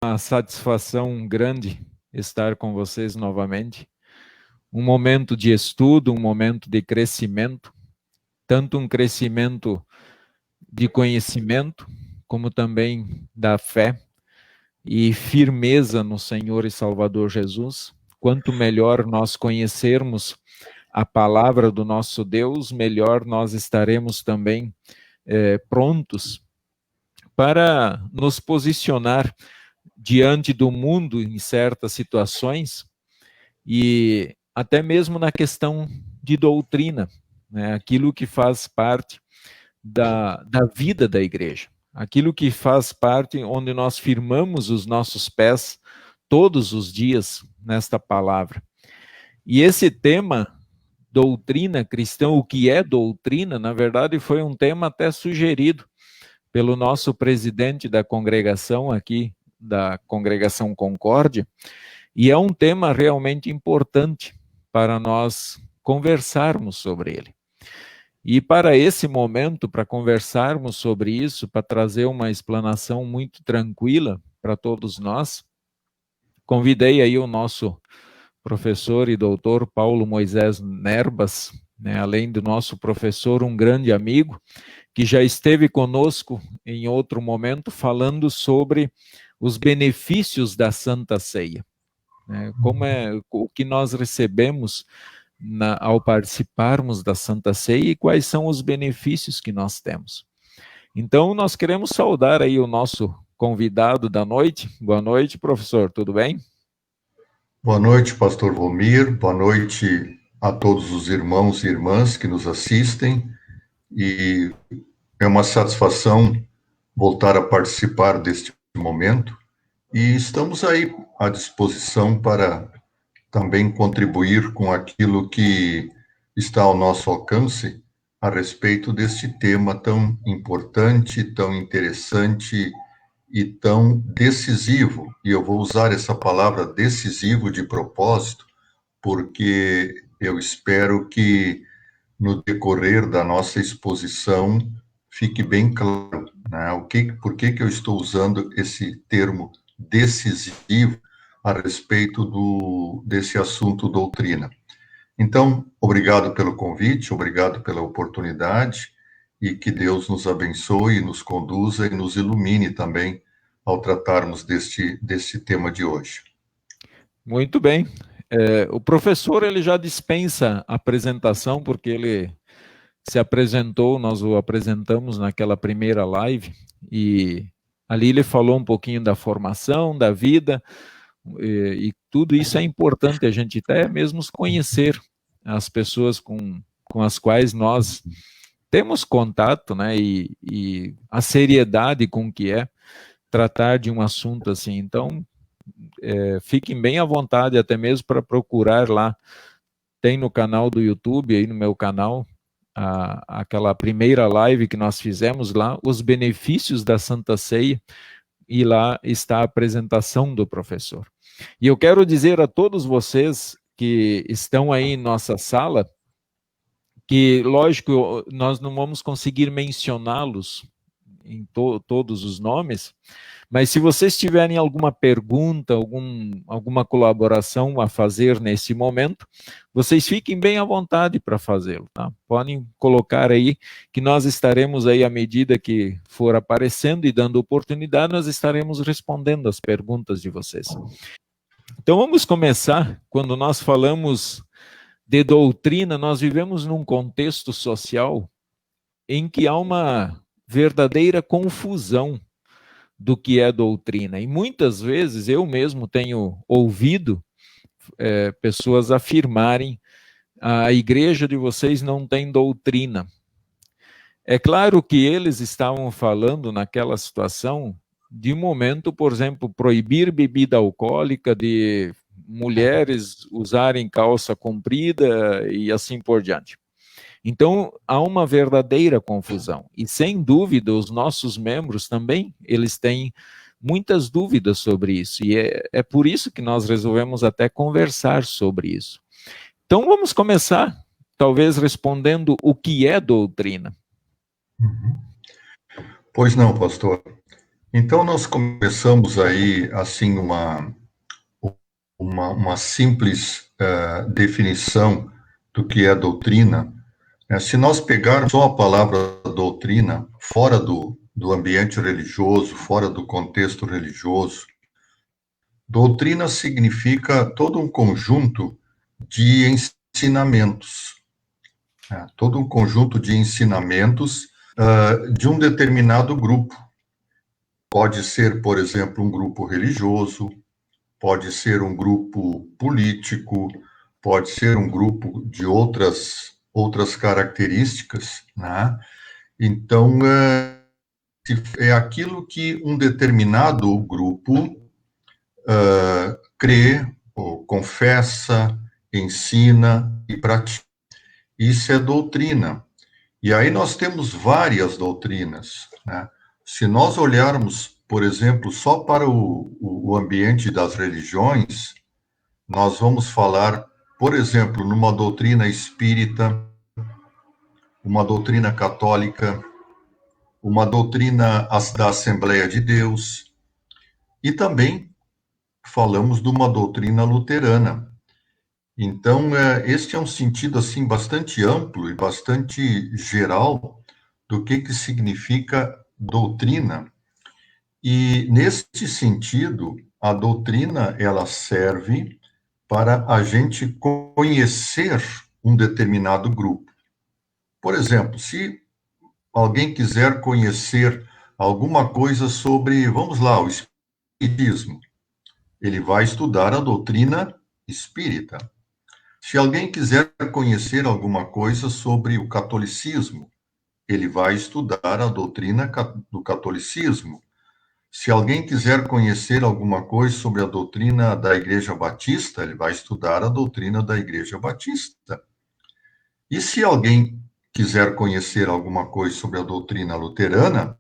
uma satisfação grande estar com vocês novamente. Um momento de estudo, um momento de crescimento, tanto um crescimento de conhecimento, como também da fé e firmeza no Senhor e Salvador Jesus. Quanto melhor nós conhecermos a palavra do nosso Deus, melhor nós estaremos também prontos para nos posicionar diante do mundo em certas situações e até mesmo na questão de doutrina, né? Aquilo que faz parte da vida da igreja, aquilo que faz parte onde nós firmamos os nossos pés todos os dias nesta palavra. E esse tema, doutrina cristã, o que é doutrina, na verdade foi um tema até sugerido pelo nosso presidente da congregação aqui, da Congregação Concórdia, e é um tema realmente importante para nós conversarmos sobre ele. E para esse momento, para conversarmos sobre isso, para trazer uma explanação muito tranquila para todos nós, convidei aí o nosso professor e doutor Paulo Moisés Nerbas, né, além do nosso professor, um grande amigo, que já esteve conosco em outro momento falando sobre os benefícios da Santa Ceia, né, como é o que nós recebemos ao participarmos da Santa Ceia e quais são os benefícios que nós temos. Então, nós queremos saudar aí o nosso convidado da noite. Boa noite, professor, tudo bem? Boa noite, pastor Vomir, boa noite a todos os irmãos e irmãs que nos assistem, e é uma satisfação voltar a participar deste momento, e estamos aí à disposição para também contribuir com aquilo que está ao nosso alcance a respeito deste tema tão importante, tão interessante e tão decisivo. E eu vou usar essa palavra decisivo de propósito, porque eu espero que no decorrer da nossa exposição fique bem claro, né, por que eu estou usando esse termo decisivo a respeito desse assunto doutrina. Então, obrigado pelo convite, obrigado pela oportunidade, e que Deus nos abençoe, nos conduza e nos ilumine também ao tratarmos deste tema de hoje. Muito bem. O professor ele já dispensa a apresentação, porque ele se apresentou, nós o apresentamos naquela primeira live, e ali ele falou um pouquinho da formação, da vida, e tudo isso é importante, a gente até mesmo conhecer as pessoas com as quais nós temos contato, né, e a seriedade com que é tratar de um assunto assim. Então, fiquem bem à vontade, até mesmo para procurar lá, tem no canal do YouTube, aí no meu canal, aquela primeira live que nós fizemos lá, os benefícios da Santa Ceia, e lá está a apresentação do professor. E eu quero dizer a todos vocês que estão aí em nossa sala, que, lógico, nós não vamos conseguir mencioná-los em todos os nomes, mas se vocês tiverem alguma pergunta, alguma colaboração a fazer nesse momento, vocês fiquem bem à vontade para fazê-lo, tá? Podem colocar aí, que nós estaremos aí, à medida que for aparecendo e dando oportunidade, nós estaremos respondendo as perguntas de vocês. Então vamos começar. Quando nós falamos de doutrina, nós vivemos num contexto social em que há uma verdadeira confusão do que é doutrina. E muitas vezes eu mesmo tenho ouvido pessoas afirmarem: a igreja de vocês não tem doutrina. É claro que eles estavam falando naquela situação de um momento, por exemplo, proibir bebida alcoólica, de mulheres usarem calça comprida e assim por diante. Então, há uma verdadeira confusão. E, sem dúvida, os nossos membros também, eles têm muitas dúvidas sobre isso. E é por isso que nós resolvemos até conversar sobre isso. Então, vamos começar, talvez, respondendo o que é doutrina. Pois não, pastor. Então, nós começamos aí, assim, uma simples definição do que é doutrina. Se nós pegarmos só a palavra doutrina, fora do ambiente religioso, fora do contexto religioso, doutrina significa todo um conjunto de ensinamentos, todo um conjunto de ensinamentos de um determinado grupo. Pode ser, por exemplo, um grupo religioso, pode ser um grupo político, pode ser um grupo de outras características, né? Então, é aquilo que um determinado grupo crê, ou confessa, ensina e pratica. Isso é doutrina. E aí nós temos várias doutrinas, né? Se nós olharmos, por exemplo, só para o ambiente das religiões, nós vamos falar, por exemplo, numa doutrina espírita, uma doutrina católica, uma doutrina da Assembleia de Deus, e também falamos de uma doutrina luterana. Então, este é um sentido assim bastante amplo e bastante geral do que significa doutrina. E neste sentido, a doutrina ela serve para a gente conhecer um determinado grupo. Por exemplo, se alguém quiser conhecer alguma coisa sobre, vamos lá, o espiritismo, ele vai estudar a doutrina espírita. Se alguém quiser conhecer alguma coisa sobre o catolicismo, ele vai estudar a doutrina do catolicismo. Se alguém quiser conhecer alguma coisa sobre a doutrina da Igreja Batista, ele vai estudar a doutrina da Igreja Batista. E se alguém quiser conhecer alguma coisa sobre a doutrina luterana,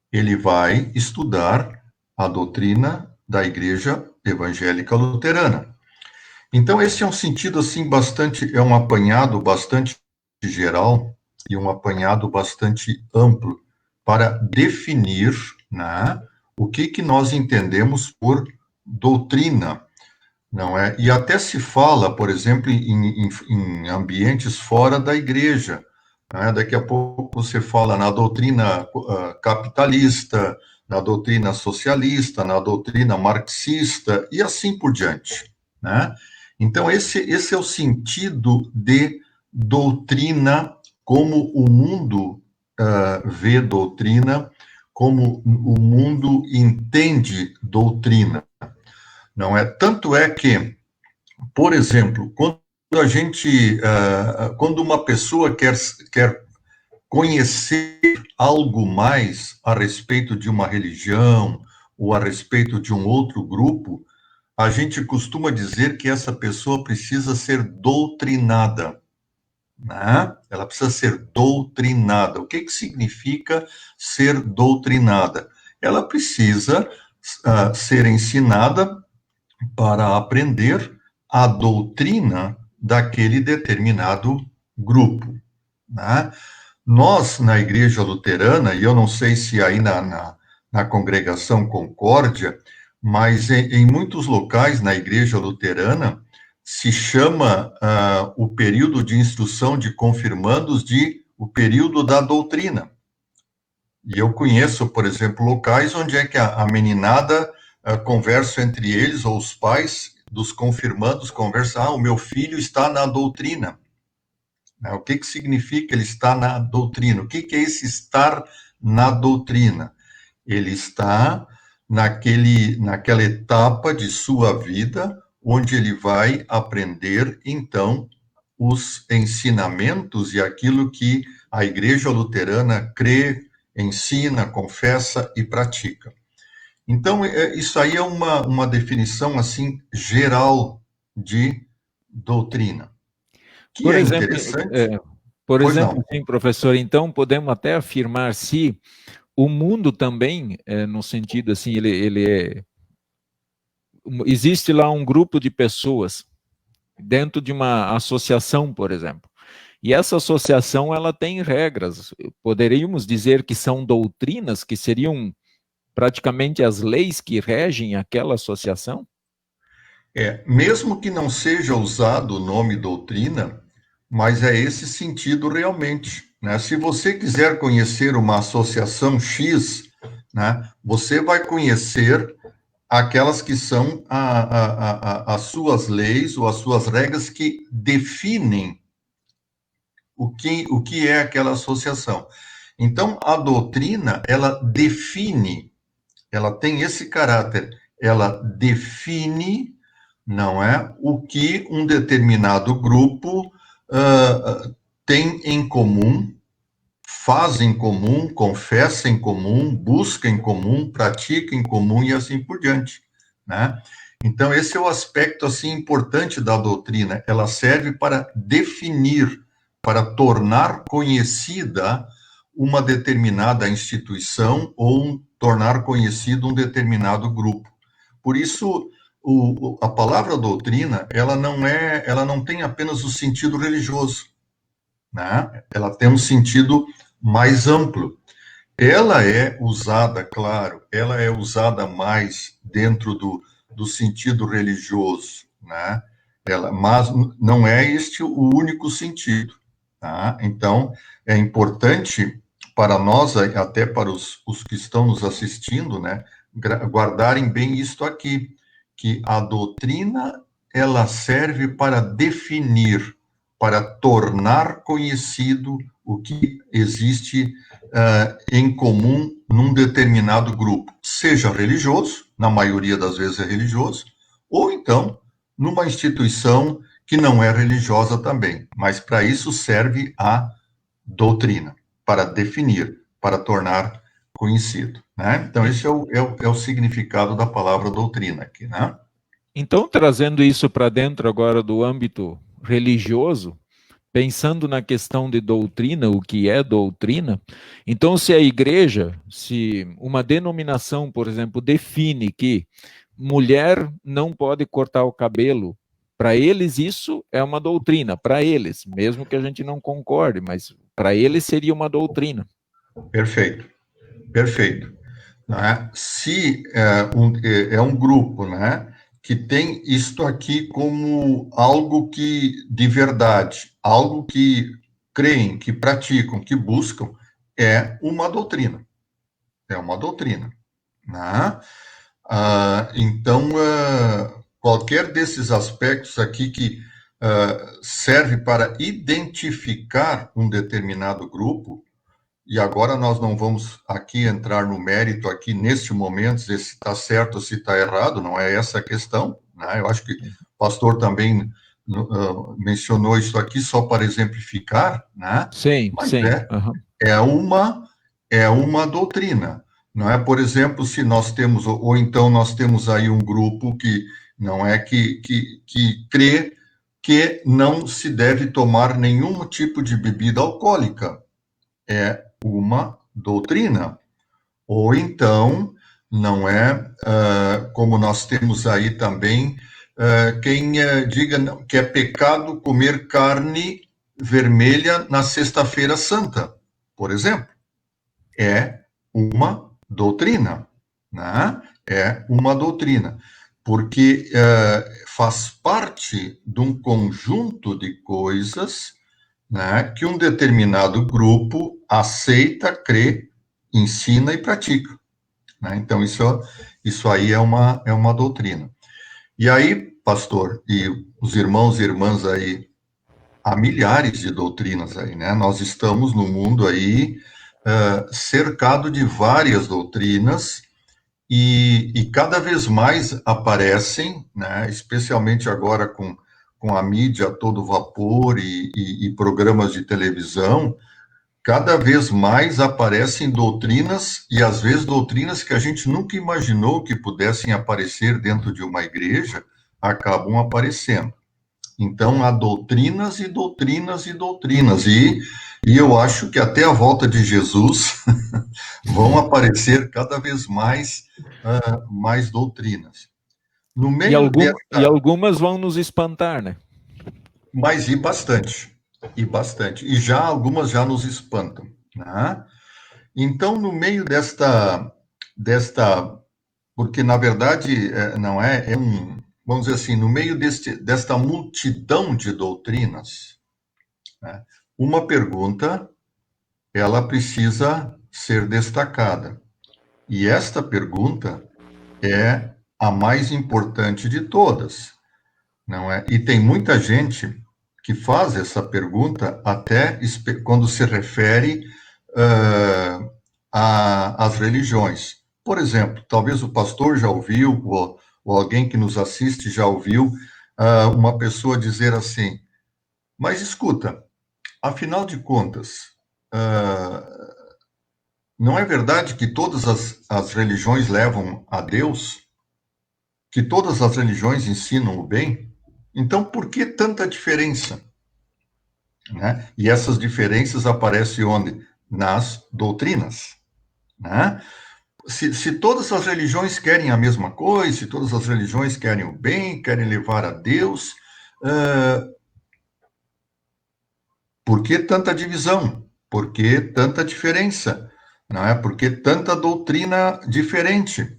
ele vai estudar a doutrina da Igreja Evangélica Luterana. Então, esse é um sentido, assim, é um apanhado bastante geral e um apanhado bastante amplo para definir, né, o que nós entendemos por doutrina, não é? E até se fala, por exemplo, em ambientes fora da igreja, né? Daqui a pouco você fala na doutrina capitalista, na doutrina socialista, na doutrina marxista e assim por diante, né? Então, esse é o sentido de doutrina, como o mundo vê doutrina, como o mundo entende doutrina. Não é? Tanto é que, por exemplo, quando uma pessoa quer conhecer algo mais a respeito de uma religião ou a respeito de um outro grupo, a gente costuma dizer que essa pessoa precisa ser doutrinada, né? Ela precisa ser doutrinada. O que significa ser doutrinada? Ela precisa ser ensinada para aprender a doutrina daquele determinado grupo, né? Nós, na Igreja Luterana, e eu não sei se aí na Congregação Concórdia, mas em muitos locais na Igreja Luterana, se chama o período de instrução de confirmandos de o período da doutrina. E eu conheço, por exemplo, locais onde é que a meninada conversa entre eles, ou os pais dos confirmandos conversam, o meu filho está na doutrina. O que significa ele está na doutrina? O que é esse estar na doutrina? Ele está naquela etapa de sua vida onde ele vai aprender, então, os ensinamentos e aquilo que a Igreja Luterana crê, ensina, confessa e pratica. Então, isso aí é uma definição, assim, geral de doutrina, que Por é exemplo, interessante. Pois Não. sim, professor, então podemos até afirmar se o mundo também, no sentido assim, existe lá um grupo de pessoas dentro de uma associação, por exemplo. E essa associação ela tem regras. Poderíamos dizer que são doutrinas que seriam praticamente as leis que regem aquela associação? Mesmo que não seja usado o nome doutrina, mas é esse sentido realmente, né? Se você quiser conhecer uma associação X, né, você vai conhecer aquelas que são as suas leis ou as suas regras que definem o que é aquela associação. Então, a doutrina, ela define, ela tem esse caráter, ela define, não é, o que um determinado grupo tem em comum, faz em comum, confessa em comum, busca em comum, pratica em comum e assim por diante, né? Então, esse é o aspecto, assim, importante da doutrina. Ela serve para definir, para tornar conhecida uma determinada instituição ou tornar conhecido um determinado grupo. Por isso, a palavra doutrina, ela não tem apenas o sentido religioso, né? Ela tem um sentido mais amplo. Ela é usada, claro, ela é usada mais dentro do sentido religioso, né? Mas não é este o único sentido, tá? Então, é importante para nós, até para os que estão nos assistindo, né, guardarem bem isto aqui, que a doutrina, ela serve para definir, para tornar conhecido o que existe em comum num determinado grupo, seja religioso, na maioria das vezes é religioso, ou então numa instituição que não é religiosa também. Mas para isso serve a doutrina, para definir, para tornar conhecido, né? Então, esse é o significado da palavra doutrina aqui, né? Então, trazendo isso para dentro agora do âmbito religioso, pensando na questão de doutrina, o que é doutrina, então se a igreja, se uma denominação, por exemplo, define que mulher não pode cortar o cabelo, para eles isso é uma doutrina, para eles, mesmo que a gente não concorde, mas para eles seria uma doutrina. Perfeito, perfeito. Né? Se é um grupo, né, que tem isto aqui como algo que de verdade, algo que creem, que praticam, que buscam, é uma doutrina. É uma doutrina. Né? Então, qualquer desses aspectos aqui que serve para identificar um determinado grupo, e agora nós não vamos aqui entrar no mérito aqui neste momento, se está certo ou se está errado, não é essa a questão, né? Eu acho que o pastor também mencionou isso aqui só para exemplificar, né? Sim, Mas sim. Uhum. é uma doutrina, não é? Por exemplo, se nós temos, ou então nós temos aí um grupo que não é que crê que não se deve tomar nenhum tipo de bebida alcoólica. É uma doutrina. Ou então, não é, como nós temos aí também, quem diga que é pecado comer carne vermelha na Sexta-feira Santa, por exemplo. É uma doutrina, né? É uma doutrina, porque faz parte de um conjunto de coisas, né, que um determinado grupo aceita, crê, ensina e pratica. Né? Então, isso aí é uma doutrina. E aí, pastor, e os irmãos e irmãs aí, há milhares de doutrinas aí, né? Nós estamos no mundo aí cercado de várias doutrinas e cada vez mais aparecem, né, especialmente agora com a mídia a todo vapor e programas de televisão, cada vez mais aparecem doutrinas, e às vezes doutrinas que a gente nunca imaginou que pudessem aparecer dentro de uma igreja, acabam aparecendo. Então, há doutrinas e doutrinas e doutrinas, e eu acho que até a volta de Jesus vão aparecer cada vez mais, mais doutrinas. No meio E desta, algumas vão nos espantar, né? mas e bastante, e algumas já nos espantam, né? Então, no meio porque na verdade não é vamos dizer assim, no meio desta multidão de doutrinas, né, uma pergunta, ela precisa ser destacada. E esta pergunta é a mais importante de todas, não é? E tem muita gente que faz essa pergunta até quando se refere às religiões. Por exemplo, talvez o pastor já ouviu, ou alguém que nos assiste já ouviu, uma pessoa dizer assim, mas escuta, afinal de contas, não é verdade que todas as religiões levam a Deus? Que todas as religiões ensinam o bem? Então, por que tanta diferença? Né? E essas diferenças aparecem onde? Nas doutrinas. Né? Se todas as religiões querem a mesma coisa, se todas as religiões querem o bem, querem levar a Deus, por que tanta divisão? Por que tanta diferença? Não é? Por que tanta doutrina diferente?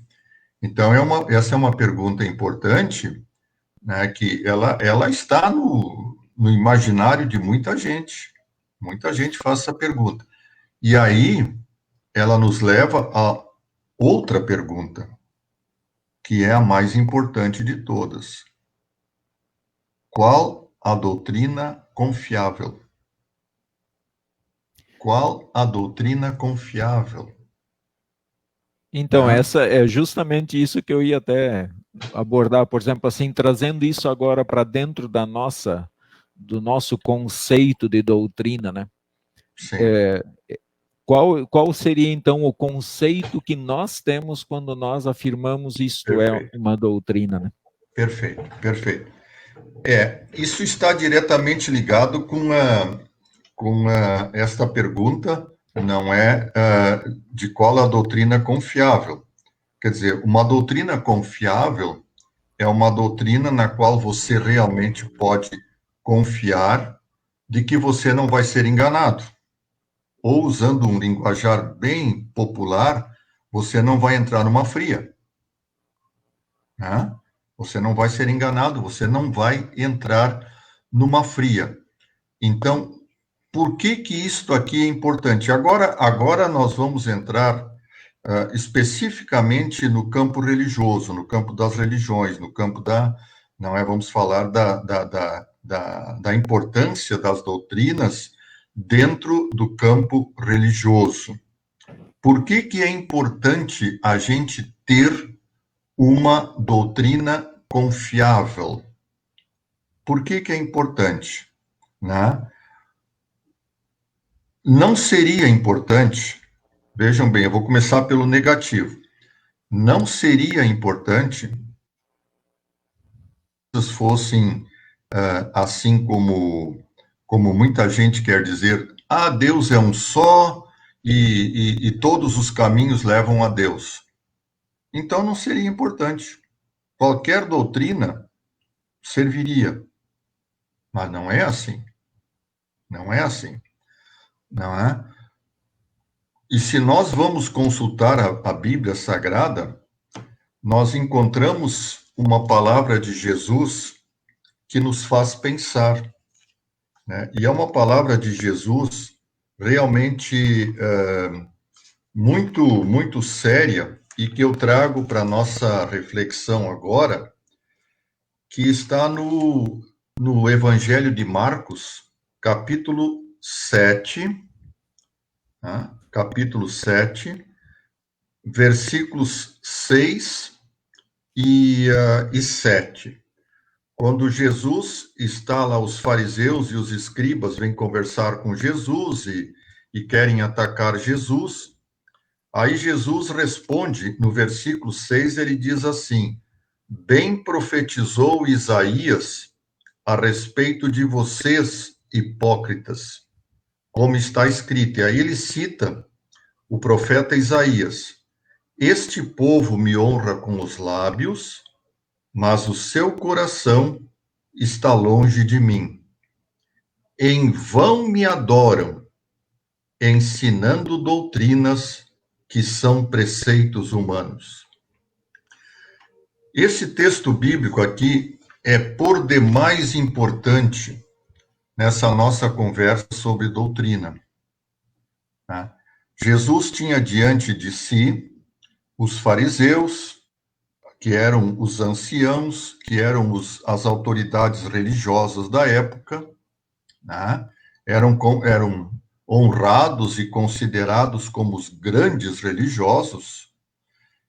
Então, essa é uma pergunta importante, né, que ela está no imaginário de muita gente. Muita gente faz essa pergunta. E aí, ela nos leva a outra pergunta, que é a mais importante de todas. Qual a doutrina confiável? Qual a doutrina confiável? Então, essa é justamente isso que eu ia até abordar, por exemplo, assim, trazendo isso agora para dentro do nosso conceito de doutrina, né? Sim. Qual seria, então, o conceito que nós temos quando nós afirmamos isto é uma doutrina, né? Perfeito, perfeito. Isso está diretamente ligado com esta pergunta, não é de qual a doutrina confiável. Quer dizer, uma doutrina confiável é uma doutrina na qual você realmente pode confiar de que você não vai ser enganado. Ou, usando um linguajar bem popular, você não vai entrar numa fria. Né? Você não vai ser enganado, você não vai entrar numa fria. Então, por que isto aqui é importante? Agora nós vamos entrar especificamente no campo religioso, no campo das religiões, no campo não é, vamos falar da importância das doutrinas dentro do campo religioso. Por que é importante a gente ter uma doutrina confiável? Por que é importante? Né? Não seria importante, vejam bem, eu vou começar pelo negativo. Não seria importante se fossem assim como muita gente quer dizer, Deus é um só e todos os caminhos levam a Deus. Então não seria importante. Qualquer doutrina serviria. Mas não é assim. Não é assim. Não é? E se nós vamos consultar a Bíblia Sagrada, nós encontramos uma palavra de Jesus que nos faz pensar. Né? E é uma palavra de Jesus realmente muito, muito séria e que eu trago para a nossa reflexão agora, que está no Evangelho de Marcos, capítulo 7, né? Capítulo 7, versículos 6 e 7. Quando Jesus está lá, os fariseus e os escribas vêm conversar com Jesus e querem atacar Jesus, aí Jesus responde, no versículo 6, ele diz assim, bem profetizou Isaías a respeito de vocês, hipócritas, como está escrito. E aí ele cita o profeta Isaías, este povo me honra com os lábios, mas o seu coração está longe de mim. Em vão me adoram, ensinando doutrinas que são preceitos humanos. Esse texto bíblico aqui é por demais importante nessa nossa conversa sobre doutrina. Tá? Jesus tinha diante de si os fariseus, que eram os anciãos, que eram as autoridades religiosas da época, né? eram honrados e considerados como os grandes religiosos,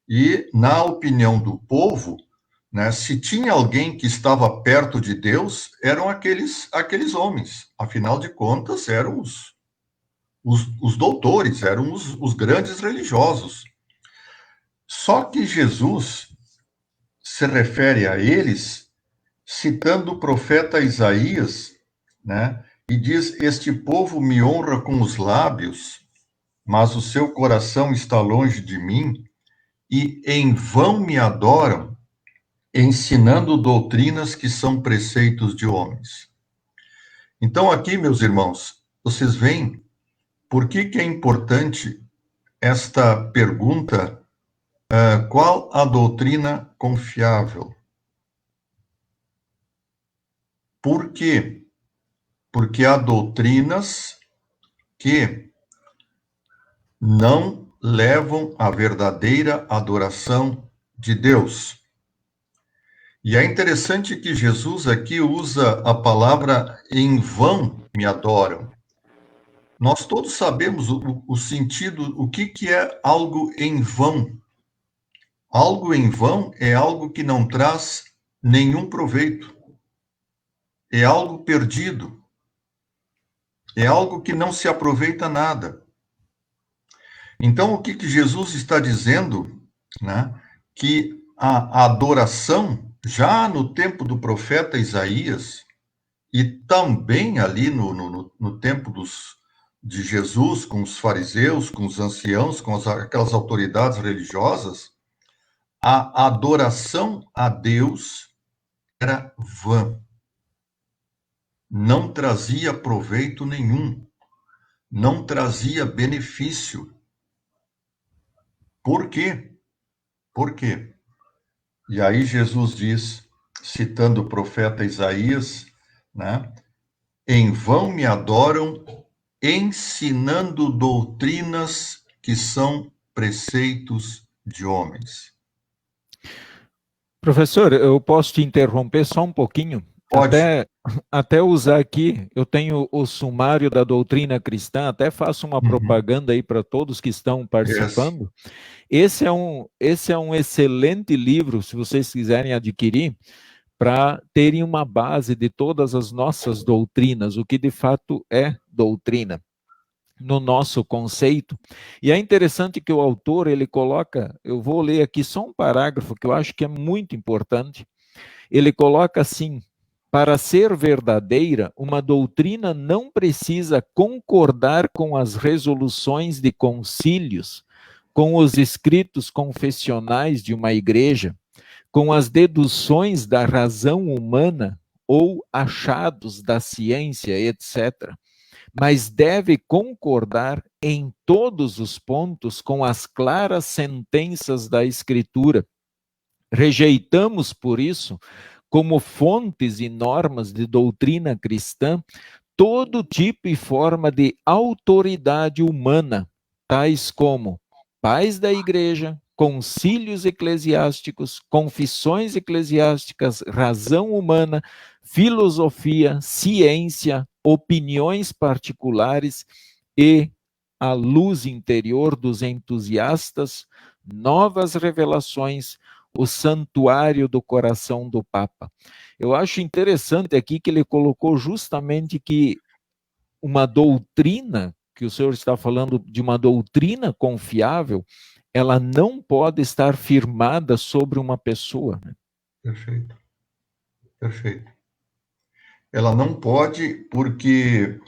e, na opinião do povo, né, se tinha alguém que estava perto de Deus, eram aqueles homens. Afinal de contas, eram os doutores, eram os grandes religiosos. Só que Jesus se refere a eles citando o profeta Isaías, né, e diz: Este povo me honra com os lábios, mas o seu coração está longe de mim, e em vão me adoram, ensinando doutrinas que são preceitos de homens. Então, aqui, meus irmãos, vocês veem por que é importante esta pergunta: qual a doutrina confiável? Por quê? Porque há doutrinas que não levam à verdadeira adoração de Deus. E é interessante que Jesus aqui usa a palavra em vão me adoram. Nós todos sabemos o sentido, o que é algo em vão. Algo em vão é algo que não traz nenhum proveito. É algo perdido. É algo que não se aproveita nada. Então, o que Jesus está dizendo, né? Que a adoração, já no tempo do profeta Isaías, e também ali no tempo de Jesus, com os fariseus, com os anciãos, com aquelas autoridades religiosas, a adoração a Deus era vã. Não trazia proveito nenhum. Não trazia benefício. Por quê? Por quê? E aí Jesus diz, citando o profeta Isaías, né? Em vão me adoram, ensinando doutrinas que são preceitos de homens. Professor, eu posso te interromper só um pouquinho? Pode. Até usar aqui, eu tenho o sumário da doutrina cristã, até faço uma propaganda aí para todos que estão participando. Esse é um excelente livro, se vocês quiserem adquirir, para terem uma base de todas as nossas doutrinas, o que de fato é doutrina no nosso conceito. E é interessante que o autor, ele coloca, eu vou ler aqui só um parágrafo que eu acho que é muito importante. Ele coloca assim: para ser verdadeira, uma doutrina não precisa concordar com as resoluções de concílios, com os escritos confessionais de uma igreja, com as deduções da razão humana ou achados da ciência, etc., mas deve concordar em todos os pontos com as claras sentenças da Escritura. Rejeitamos, por isso, como fontes e normas de doutrina cristã, todo tipo e forma de autoridade humana, tais como pais da igreja, concílios eclesiásticos, confissões eclesiásticas, razão humana, filosofia, ciência, opiniões particulares e a luz interior dos entusiastas, novas revelações, o santuário do coração do Papa. Eu acho interessante aqui que ele colocou justamente que uma doutrina, que o senhor está falando de uma doutrina confiável, ela não pode estar firmada sobre uma pessoa. Perfeito. Perfeito. Ela não pode, porque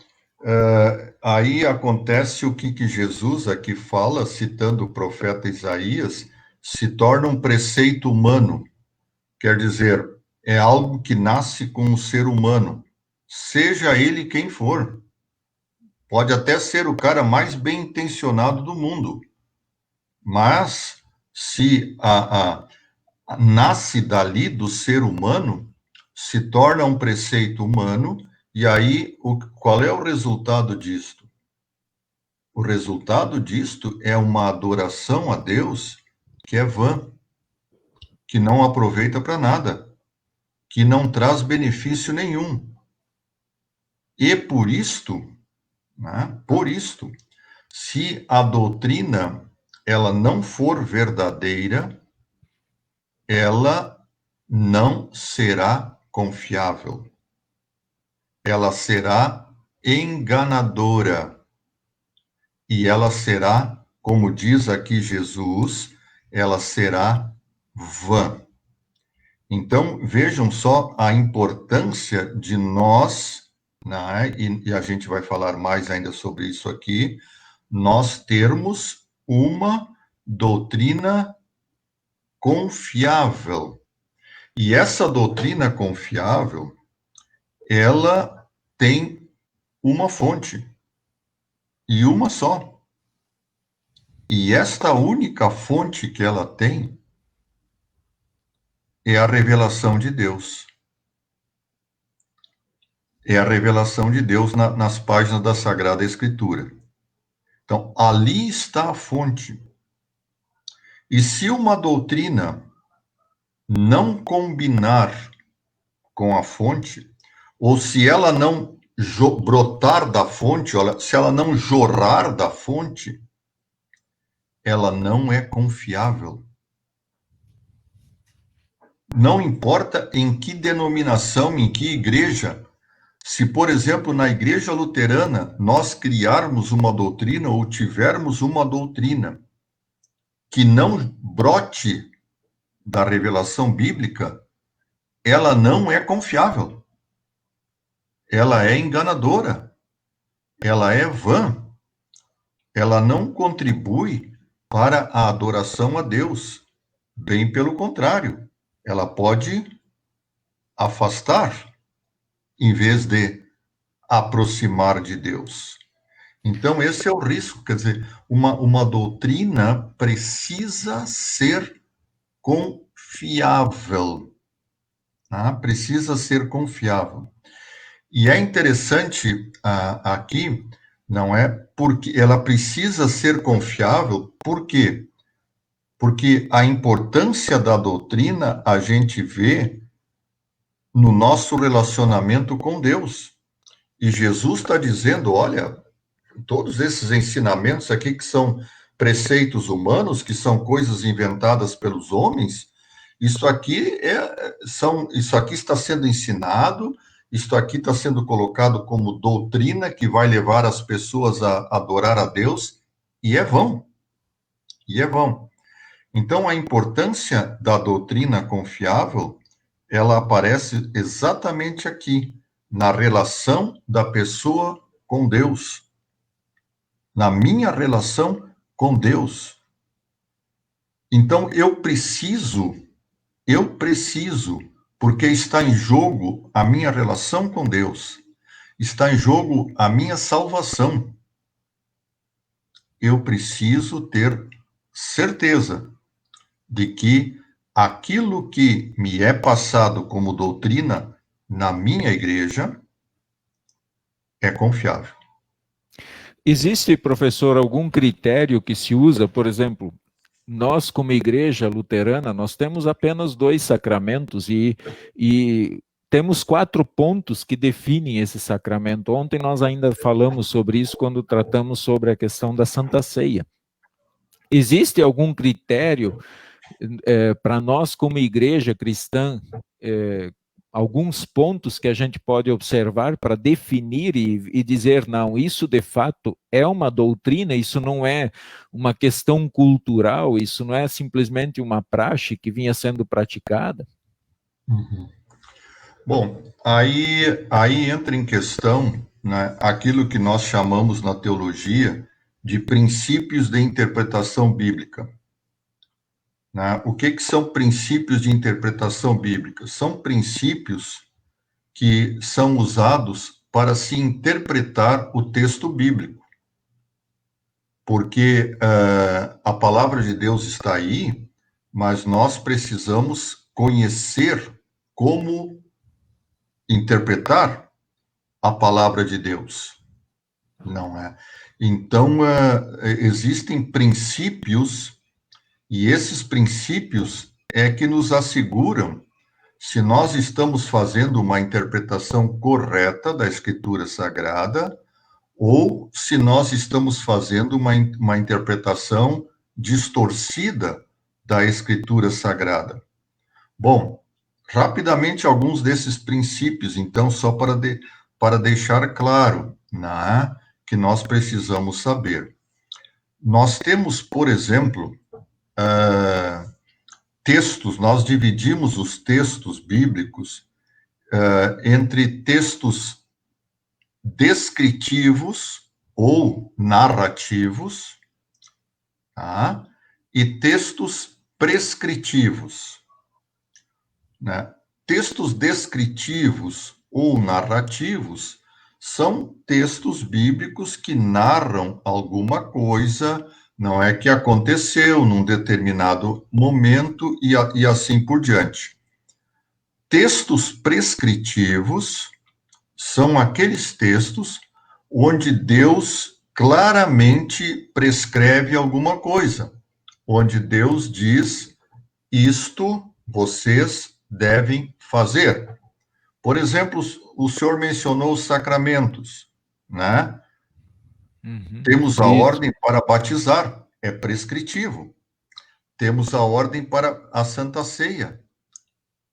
aí acontece o que Jesus aqui fala, citando o profeta Isaías, se torna um preceito humano. Quer dizer, é algo que nasce com o ser humano, seja ele quem for. Pode até ser o cara mais bem intencionado do mundo, Mas, se nasce dali do ser humano, se torna um preceito humano, e aí qual é o resultado disto? O resultado disto é uma adoração a Deus que é vã, que não aproveita para nada, que não traz benefício nenhum. E por isto, né, se a doutrina ela não for verdadeira, ela não será confiável. Ela será enganadora. E ela será, como diz aqui Jesus, ela será vã. Então, vejam só a importância de nós, né, e a gente vai falar mais ainda sobre isso aqui, nós termos uma doutrina confiável. E essa doutrina confiável, ela tem uma fonte, e uma só. E esta única fonte que ela tem é a revelação de Deus. É a revelação de Deus nas páginas da Sagrada Escritura. Então, ali está a fonte. E se uma doutrina não combinar com a fonte, ou se ela não brotar da fonte, olha, se ela não jorrar da fonte, ela não é confiável. Não importa em que denominação, em que igreja, se, por exemplo, na igreja luterana, nós criarmos uma doutrina ou tivermos uma doutrina que não brote da revelação bíblica, ela não é confiável. Ela é enganadora. Ela é vã. Ela não contribui para a adoração a Deus. Bem pelo contrário, ela pode afastar em vez de aproximar de Deus. Então, esse é o risco, quer dizer, uma doutrina precisa ser confiável, tá? Precisa ser confiável. E é interessante aqui, não é? Porque ela precisa ser confiável, por quê? Porque a importância da doutrina a gente vê no nosso relacionamento com Deus. E Jesus está dizendo, olha, todos esses ensinamentos aqui que são preceitos humanos, que são coisas inventadas pelos homens, isso aqui isso aqui está sendo ensinado, isso aqui está sendo colocado como doutrina que vai levar as pessoas a adorar a Deus, e é vão. E é vão. Então, a importância da doutrina confiável, ela aparece exatamente aqui, na relação da pessoa com Deus. Na minha relação com Deus. Então, eu preciso, porque está em jogo a minha relação com Deus, está em jogo a minha salvação. Eu preciso ter certeza de que aquilo que me é passado como doutrina na minha igreja é confiável. Existe, professor, algum critério que se usa, por exemplo, nós como igreja luterana, nós temos apenas 2 sacramentos e temos 4 pontos que definem esse sacramento. Ontem nós ainda falamos sobre isso quando tratamos sobre a questão da Santa Ceia. Existe algum critério para nós como igreja cristã, alguns pontos que a gente pode observar para definir e dizer, não, isso de fato é uma doutrina, isso não é uma questão cultural, isso não é simplesmente uma praxe que vinha sendo praticada? Uhum. Bom, aí entra em questão, né, aquilo que nós chamamos na teologia de princípios de interpretação bíblica. Né? O que são princípios de interpretação bíblica? São princípios que são usados para se interpretar o texto bíblico. porque a palavra de Deus está aí, mas nós precisamos conhecer como interpretar a palavra de Deus, não é? Então, existem princípios, e esses princípios é que nos asseguram se nós estamos fazendo uma interpretação correta da Escritura Sagrada ou se nós estamos fazendo uma interpretação distorcida da Escritura Sagrada. Bom, rapidamente alguns desses princípios, então, só para deixar claro, né, que nós precisamos saber. Nós temos, por exemplo, textos, nós dividimos os textos bíblicos entre textos descritivos ou narrativos, tá? E textos prescritivos, né? Textos descritivos ou narrativos são textos bíblicos que narram alguma coisa, não é que aconteceu num determinado momento e assim por diante. Textos prescritivos são aqueles textos onde Deus claramente prescreve alguma coisa, onde Deus diz, isto vocês devem fazer. Por exemplo, o senhor mencionou os sacramentos, né? Temos a ordem para batizar, é prescritivo. Temos a ordem para a Santa Ceia,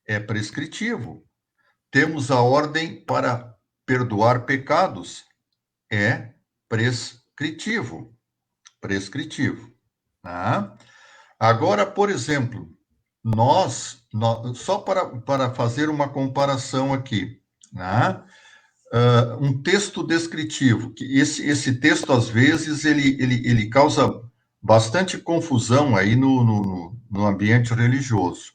é prescritivo. Temos a ordem para perdoar pecados, é prescritivo. Prescritivo. Tá? Agora, por exemplo, nós só para fazer uma comparação aqui, né? Um texto descritivo, que esse texto, às vezes, ele causa bastante confusão aí no ambiente religioso,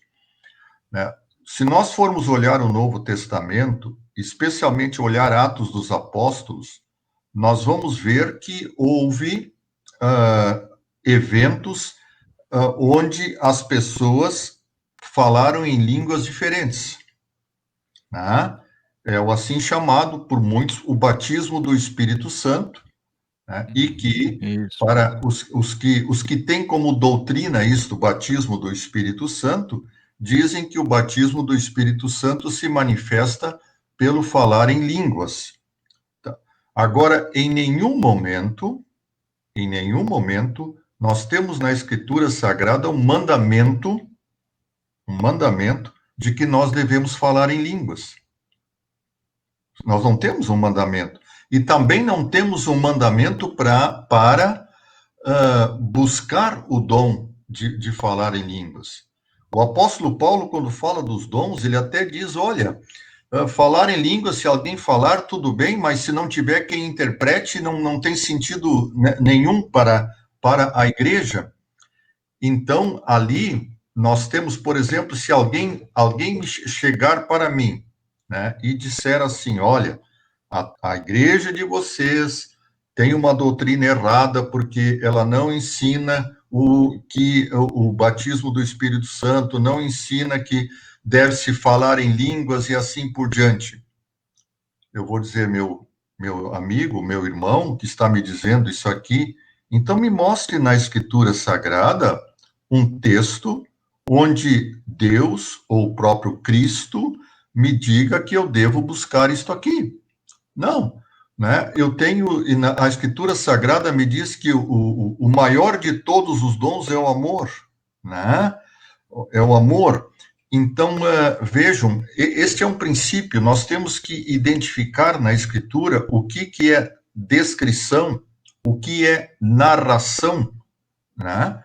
né? Se nós formos olhar o Novo Testamento, especialmente olhar Atos dos Apóstolos, nós vamos ver que houve eventos onde as pessoas falaram em línguas diferentes, né? É o assim chamado por muitos o batismo do Espírito Santo, né? E que para os que têm como doutrina isto, o batismo do Espírito Santo, dizem que o batismo do Espírito Santo se manifesta pelo falar em línguas. Tá? Agora, em nenhum momento, nós temos na Escritura Sagrada um mandamento de que nós devemos falar em línguas. Nós não temos um mandamento. E também não temos um mandamento para buscar o dom de falar em línguas. O apóstolo Paulo, quando fala dos dons, ele até diz, olha, falar em línguas, se alguém falar, tudo bem, mas se não tiver quem interprete, não tem sentido nenhum para a igreja. Então, ali, nós temos, por exemplo, se alguém chegar para mim, né, e disser assim, olha, a igreja de vocês tem uma doutrina errada porque ela não ensina o batismo do Espírito Santo, não ensina que deve-se falar em línguas e assim por diante. Eu vou dizer, meu amigo, meu irmão, que está me dizendo isso aqui, então me mostre na Escritura Sagrada um texto onde Deus, ou o próprio Cristo, me diga que eu devo buscar isto aqui. Não, né? Eu tenho, a Escritura Sagrada me diz que o maior de todos os dons é o amor, né? É o amor. Então, vejam, este é um princípio, nós temos que identificar na Escritura o que é descrição, o que é narração, né?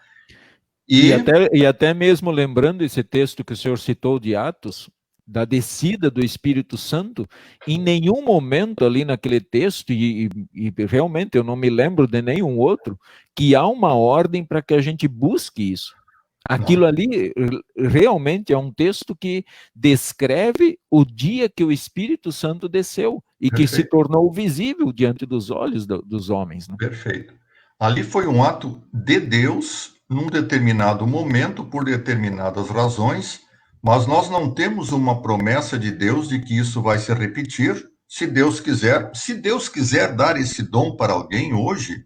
E até mesmo lembrando esse texto que o senhor citou de Atos, da descida do Espírito Santo, em nenhum momento ali naquele texto, e realmente eu não me lembro de nenhum outro, que há uma ordem para que a gente busque isso. Aquilo ali realmente é um texto que descreve o dia que o Espírito Santo desceu e que se tornou visível diante dos olhos dos homens. Né? Perfeito. Ali foi um ato de Deus, num determinado momento, por determinadas razões, mas nós não temos uma promessa de Deus de que isso vai se repetir. Se Deus quiser dar esse dom para alguém hoje,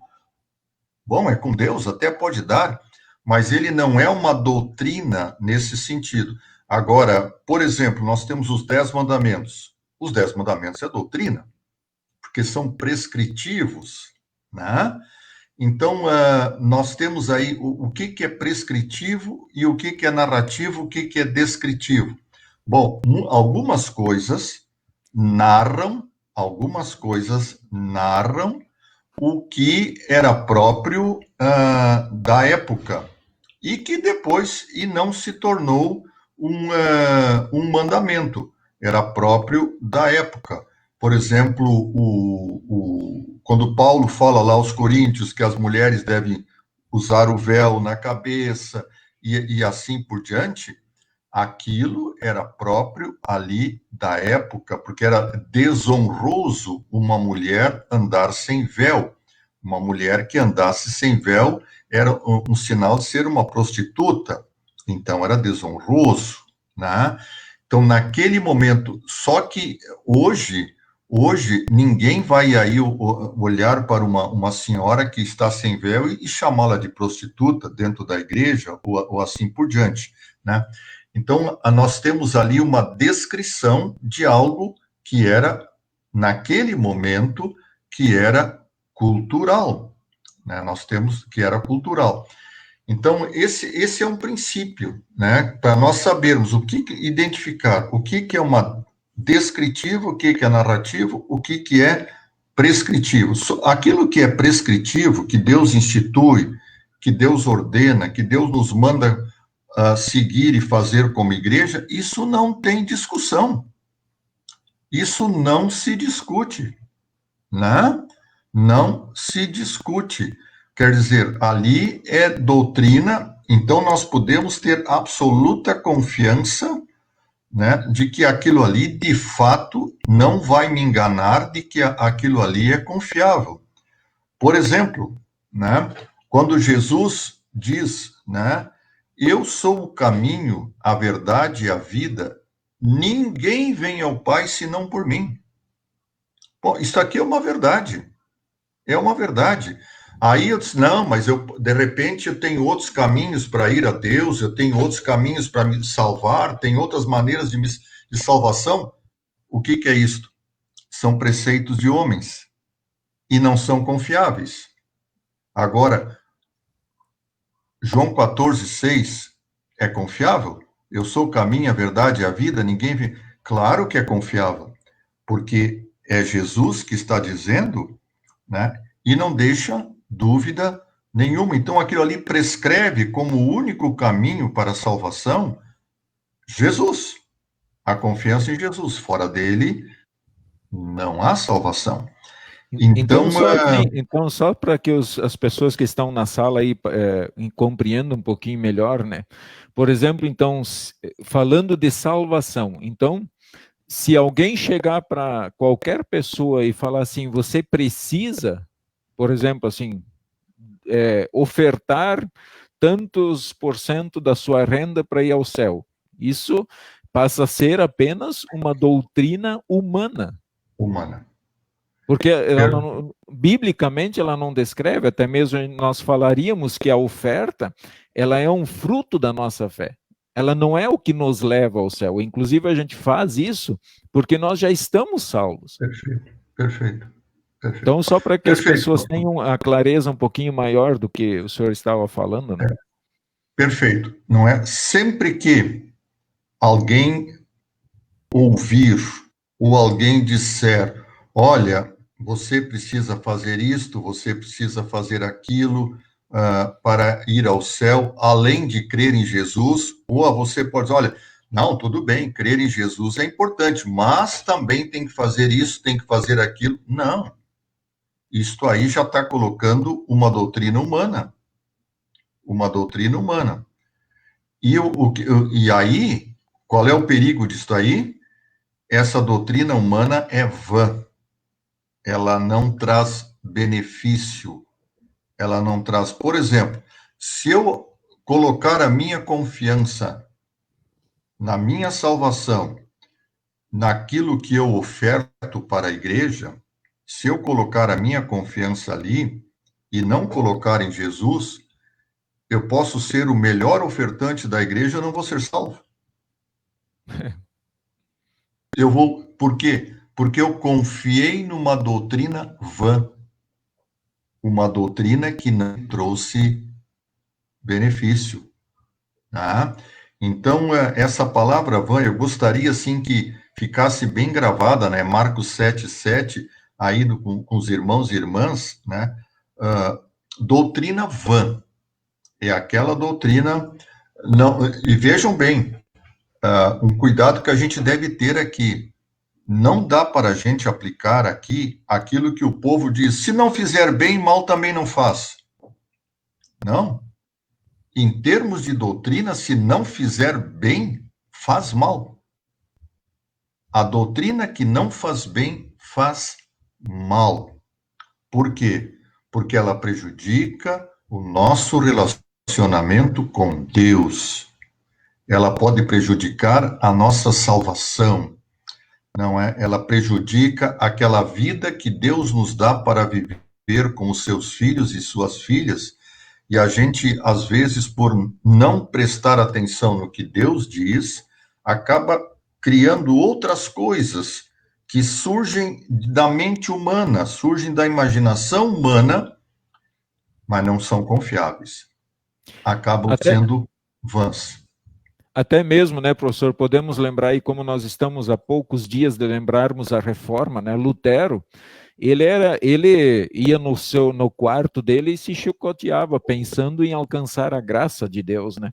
bom, é com Deus, até pode dar, mas ele não é uma doutrina nesse sentido. Agora, por exemplo, nós temos os 10 mandamentos. Os 10 mandamentos é doutrina, porque são prescritivos, né? Então, nós temos aí o que é prescritivo e o que é narrativo, o que é descritivo. Bom, algumas coisas narram o que era próprio da época e que depois não se tornou um mandamento, era próprio da época. Por exemplo, quando Paulo fala lá aos Coríntios que as mulheres devem usar o véu na cabeça e assim por diante, aquilo era próprio ali da época, porque era desonroso uma mulher andar sem véu. Uma mulher que andasse sem véu era um sinal de ser uma prostituta. Então, era desonroso, né? Então, naquele momento, só que hoje ninguém vai aí olhar para uma senhora que está sem véu e chamá-la de prostituta dentro da igreja, ou assim por diante, né? Então, nós temos ali uma descrição de algo que era, naquele momento, que era cultural, né? Nós temos que era cultural. Então, esse é um princípio, né? Para nós sabermos identificar o que é uma descritivo, o que é narrativo, o que é prescritivo. Aquilo que é prescritivo, que Deus institui, que Deus ordena, que Deus nos manda seguir e fazer como igreja, isso não tem discussão. Isso não se discute, né? Não se discute. Quer dizer, ali é doutrina, então nós podemos ter absoluta confiança, né, de que aquilo ali, de fato, não vai me enganar, de que aquilo ali é confiável. Por exemplo, né, quando Jesus diz, né, eu sou o caminho, a verdade e a vida, ninguém vem ao Pai senão por mim. Bom, isso aqui é uma verdade. É uma verdade. Aí eu disse, não, mas de repente eu tenho outros caminhos para ir a Deus, eu tenho outros caminhos para me salvar, tem outras maneiras de salvação. O que é isto? São preceitos de homens e não são confiáveis. Agora, João 14:6 é confiável? Eu sou o caminho, a verdade e a vida, ninguém vê. Claro que é confiável, porque é Jesus que está dizendo, né? E não deixa dúvida nenhuma. Então, aquilo ali prescreve como o único caminho para a salvação Jesus. A confiança em Jesus. Fora dele, não há salvação. Então, só para que as pessoas que estão na sala aí compreendam um pouquinho melhor, né? Por exemplo, então, falando de salvação, então, se alguém chegar para qualquer pessoa e falar assim, você precisa, por exemplo, assim, ofertar tantos por cento da sua renda para ir ao céu, isso passa a ser apenas uma doutrina humana. Porque biblicamente ela não descreve, até mesmo nós falaríamos que a oferta, ela é um fruto da nossa fé. Ela não é o que nos leva ao céu. Inclusive a gente faz isso porque nós já estamos salvos. Perfeito. Então, só para que as pessoas tenham a clareza um pouquinho maior do que o senhor estava falando, né? Perfeito. Não é? Sempre que alguém ouvir ou alguém disser, olha, você precisa fazer isto, você precisa fazer aquilo para ir ao céu, além de crer em Jesus, ou você pode dizer, olha, não, tudo bem, crer em Jesus é importante, mas também tem que fazer isso, tem que fazer aquilo. Não. Isto aí já está colocando uma doutrina humana. Uma doutrina humana. E aí, qual é o perigo disso aí? Essa doutrina humana é vã. Ela não traz benefício. ela não traz. Por exemplo, se eu colocar a minha confiança na minha salvação, naquilo que eu oferto para a igreja, se eu colocar a minha confiança ali e não colocar em Jesus, eu posso ser o melhor ofertante da igreja, eu não vou ser salvo. Eu vou, por quê? Porque eu confiei numa doutrina vã, uma doutrina que não trouxe benefício, tá? Então, essa palavra vã, eu gostaria, assim, que ficasse bem gravada, né? Marcos 7:7, aí com os irmãos e irmãs, né? Doutrina vã. É aquela doutrina, não, e vejam bem, um cuidado que a gente deve ter aqui. Não dá para a gente aplicar aqui aquilo que o povo diz, se não fizer bem, mal também não faz. Não. Em termos de doutrina, se não fizer bem, faz mal. A doutrina que não faz bem, faz mal. Por quê? Porque ela prejudica o nosso relacionamento com Deus. Ela pode prejudicar a nossa salvação. Não é? Ela prejudica aquela vida que Deus nos dá para viver com os seus filhos e suas filhas, e a gente, às vezes, por não prestar atenção no que Deus diz, acaba criando outras coisas que surgem da mente humana, surgem da imaginação humana, mas não são confiáveis. Acabam Até, sendo vãs. até mesmo, né, professor, podemos lembrar aí como nós estamos a poucos dias de lembrarmos a reforma, né? Lutero, ele ia no quarto dele e se chicoteava pensando em alcançar a graça de Deus, né?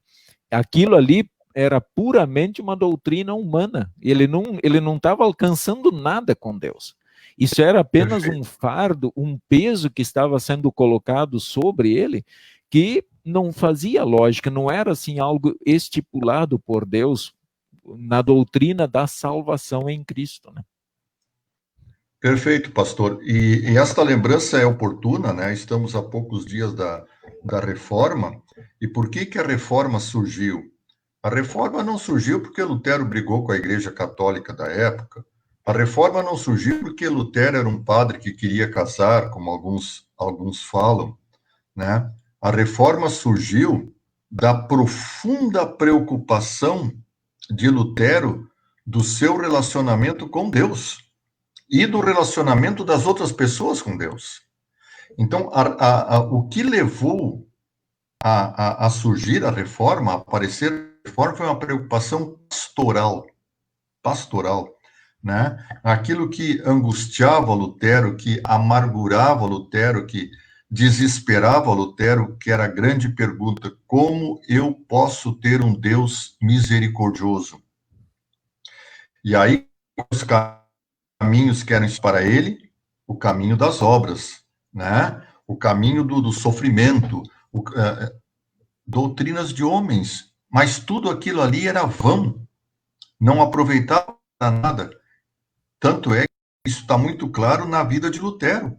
Aquilo ali era puramente uma doutrina humana. Ele não estava alcançando nada com Deus. Isso era apenas Perfeito. um fardo, um peso que estava sendo colocado sobre ele, que não fazia lógica, não era assim algo estipulado por Deus na doutrina da salvação em Cristo, né? Perfeito, pastor. E esta lembrança é oportuna, né? Estamos a poucos dias da reforma. E por que que a reforma surgiu? A reforma não surgiu porque Lutero brigou com a Igreja Católica da época. A reforma não surgiu porque Lutero era um padre que queria casar, como alguns falam, né? A reforma surgiu da profunda preocupação de Lutero do seu relacionamento com Deus e do relacionamento das outras pessoas com Deus. Então, o que levou a surgir a reforma, a aparecer a reforma, foi uma preocupação pastoral, né? Aquilo que angustiava Lutero, que amargurava Lutero, que desesperava Lutero, que era a grande pergunta: como eu posso ter um Deus misericordioso? E aí, os caminhos que eram para ele, o caminho das obras, né? O caminho do sofrimento, doutrinas de homens, mas tudo aquilo ali era vão, não aproveitava para nada. Tanto é que isso está muito claro na vida de Lutero.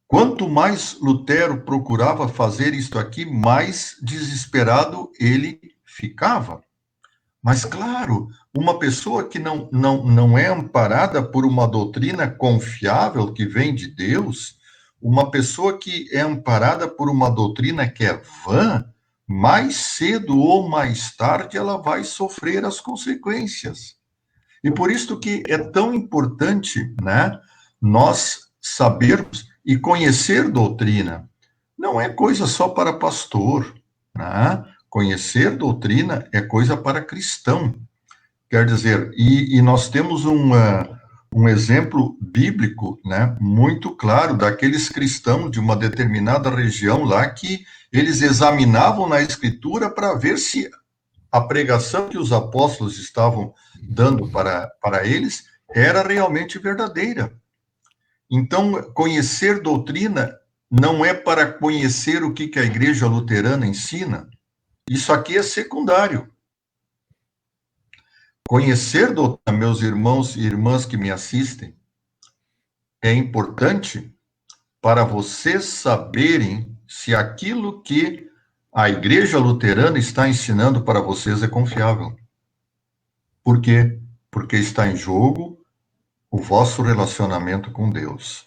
Quanto mais Lutero procurava fazer isto aqui, mais desesperado ele ficava. Mas, claro, uma pessoa que não é amparada por uma doutrina confiável que vem de Deus, uma pessoa que é amparada por uma doutrina que é vã, mais cedo ou mais tarde ela vai sofrer as consequências. E por isso que é tão importante, né, nós sabermos e conhecer doutrina. Não é coisa só para pastor, né? Conhecer doutrina é coisa para cristão. Quer dizer, e nós temos um exemplo bíblico, né, muito claro, daqueles cristãos de uma determinada região lá que eles examinavam na Escritura para ver se a pregação que os apóstolos estavam dando para eles era realmente verdadeira. Então, conhecer doutrina não é para conhecer o que a igreja luterana ensina. Isso aqui é secundário. Conhecer doutrina, meus irmãos e irmãs que me assistem, é importante para vocês saberem se aquilo que a Igreja Luterana está ensinando para vocês é confiável. Por quê? Porque está em jogo o vosso relacionamento com Deus.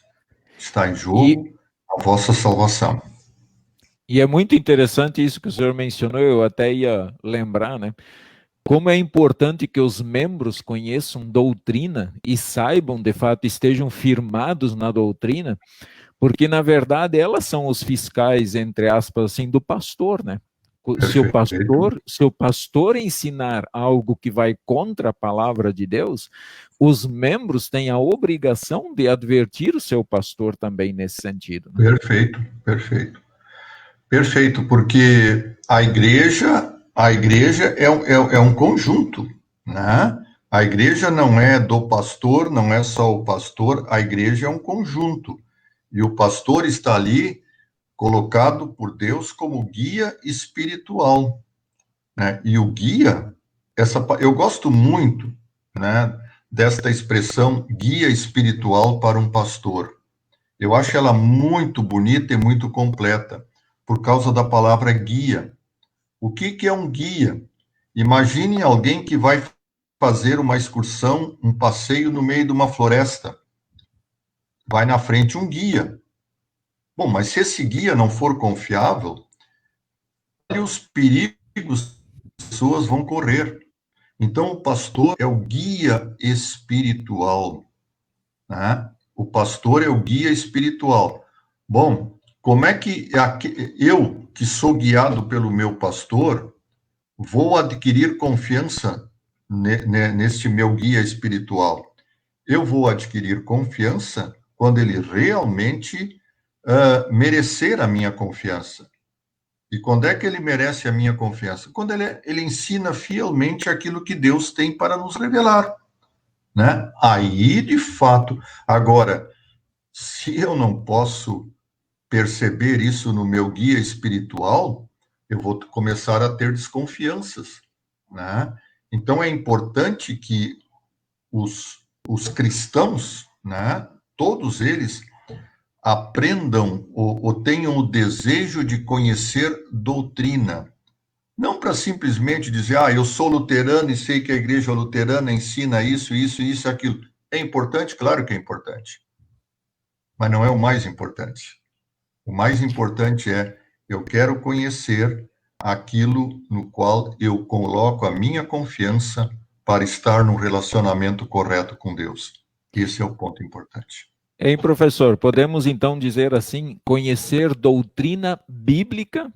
Está em jogo a vossa salvação. E é muito interessante isso que o senhor mencionou, eu até ia lembrar, né? Como é importante que os membros conheçam doutrina e saibam, de fato, estejam firmados na doutrina, porque, na verdade, elas são os fiscais, entre aspas, assim, do pastor, né? Se o pastor ensinar algo que vai contra a palavra de Deus, os membros têm a obrigação de advertir o seu pastor também nesse sentido. Né? Perfeito, perfeito. Perfeito, porque a igreja é um conjunto, né? A igreja não é do pastor, não é só o pastor, a igreja é um conjunto. E o pastor está ali colocado por Deus como guia espiritual, né? E o guia, eu gosto muito, né, desta expressão guia espiritual para um pastor. Eu acho ela muito bonita e muito completa, por causa da palavra guia. O que é um guia? Imagine alguém que vai fazer uma excursão, um passeio no meio de uma floresta. Vai na frente um guia. Bom, mas se esse guia não for confiável, os perigos que as pessoas vão correr. Então, o pastor é o guia espiritual, né? O pastor é o guia espiritual. Bom, como é que eu, que sou guiado pelo meu pastor, vou adquirir confiança neste meu guia espiritual? Eu vou adquirir confiança quando ele realmente merecer a minha confiança. E quando é que ele merece a minha confiança? Quando ele ensina fielmente aquilo que Deus tem para nos revelar, né? Aí, de fato, agora, se eu não posso perceber isso no meu guia espiritual, eu vou começar a ter desconfianças, né? Então, é importante que os cristãos, né, todos eles, aprendam ou tenham o desejo de conhecer doutrina. Não para simplesmente dizer, eu sou luterano e sei que a igreja luterana ensina isso, isso, isso, aquilo. É importante? Claro que é importante. Mas não é o mais importante. O mais importante é, eu quero conhecer aquilo no qual eu coloco a minha confiança para estar num relacionamento correto com Deus. Esse é o ponto importante. Hein, professor, podemos então dizer assim, conhecer doutrina bíblica,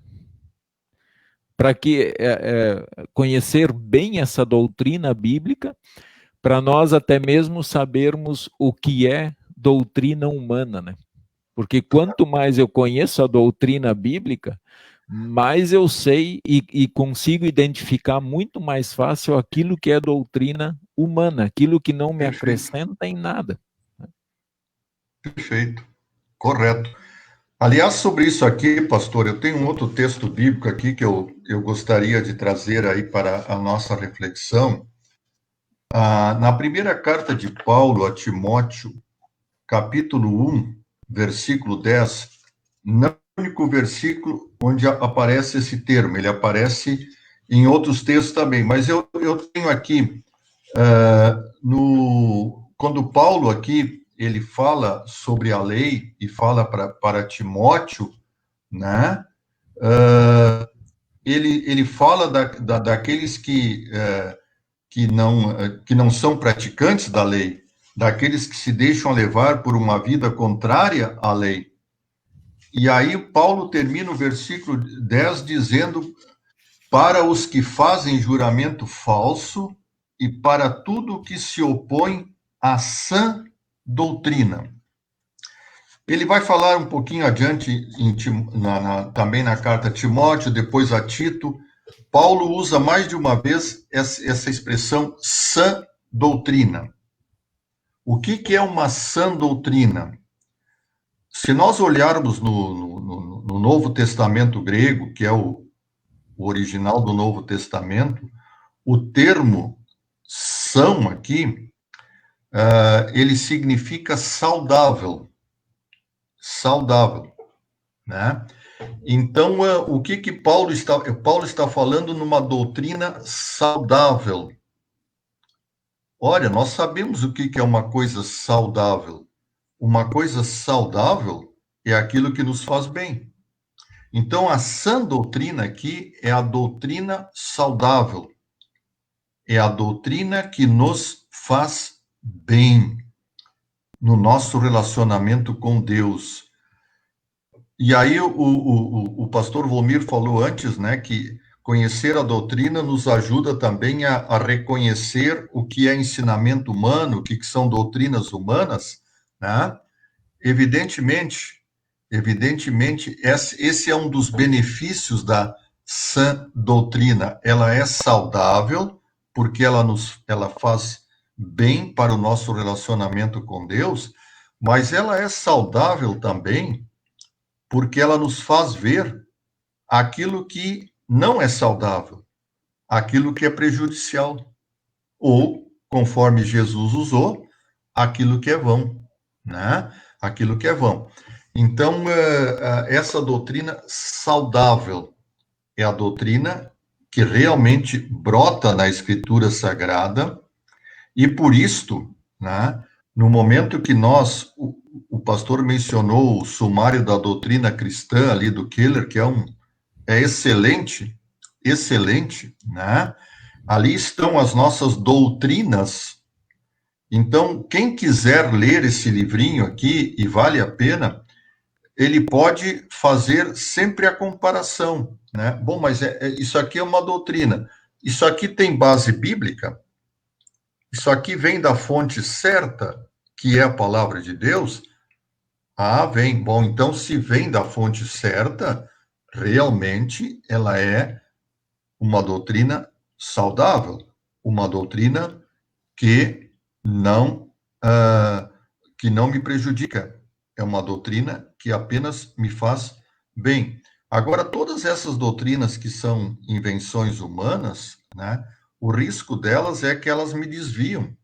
para que conhecer bem essa doutrina bíblica, para nós até mesmo sabermos o que é doutrina humana, né? Porque quanto mais eu conheço a doutrina bíblica, mais eu sei e consigo identificar muito mais fácil aquilo que é doutrina humana, aquilo que não me acrescenta em nada. Perfeito, correto. Aliás, sobre isso aqui, pastor, eu tenho um outro texto bíblico aqui que eu gostaria de trazer aí para a nossa reflexão. Na primeira carta de Paulo a Timóteo, capítulo 1, versículo 10, não é o único versículo onde aparece esse termo, ele aparece em outros textos também, mas eu tenho aqui, quando Paulo aqui, ele fala sobre a lei e fala para Timóteo, né? Ele fala daqueles que não são praticantes da lei, daqueles que se deixam levar por uma vida contrária à lei. E aí Paulo termina o versículo 10 dizendo: para os que fazem juramento falso e para tudo que se opõe à sã doutrina. Ele vai falar um pouquinho adiante, também na carta a Timóteo, depois a Tito. Paulo usa mais de uma vez essa expressão sã doutrina. O que é uma sã doutrina? Se nós olharmos no Novo Testamento grego, que é o original do Novo Testamento, o termo são aqui, ele significa saudável, né? Então, o que Paulo está falando numa doutrina saudável. Olha, nós sabemos o que é uma coisa saudável. Uma coisa saudável é aquilo que nos faz bem. Então, a sã doutrina aqui é a doutrina saudável. É a doutrina que nos faz bem no nosso relacionamento com Deus. E aí o pastor Volmir falou antes, né, que conhecer a doutrina nos ajuda também a reconhecer o que é ensinamento humano, o que são doutrinas humanas, né? Evidentemente, esse é um dos benefícios da sã doutrina. Ela é saudável, porque ela faz bem para o nosso relacionamento com Deus, mas ela é saudável também, porque ela nos faz ver aquilo que não é saudável, aquilo que é prejudicial, ou, conforme Jesus usou, aquilo que é vão, né? Aquilo que é vão. Então, essa doutrina saudável é a doutrina que realmente brota na Escritura Sagrada, e por isto, né, no momento que o pastor mencionou o sumário da doutrina cristã ali do Keller, que é excelente, né? Ali estão as nossas doutrinas. Então, quem quiser ler esse livrinho aqui, e vale a pena, ele pode fazer sempre a comparação, né? Bom, mas isso aqui é uma doutrina. Isso aqui tem base bíblica? Isso aqui vem da fonte certa, que é a palavra de Deus? Ah, vem. Bom, então, se vem da fonte certa, realmente ela é uma doutrina saudável, uma doutrina que não, que não me prejudica. É uma doutrina que apenas me faz bem. Agora, todas essas doutrinas que são invenções humanas, né, o risco delas é que elas me desviam,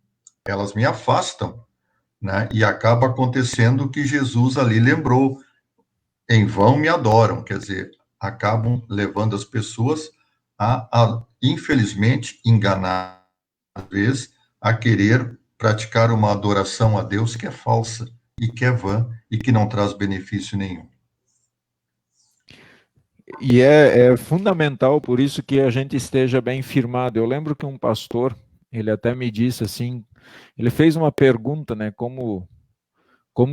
elas me afastam, né, e acaba acontecendo o que Jesus ali lembrou: em vão me adoram, quer dizer, acabam levando as pessoas infelizmente, enganar, às vezes, a querer praticar uma adoração a Deus que é falsa e que é vã e que não traz benefício nenhum. E é fundamental, por isso, que a gente esteja bem firmado. Eu lembro que um pastor, ele até me disse assim, ele fez uma pergunta, né, como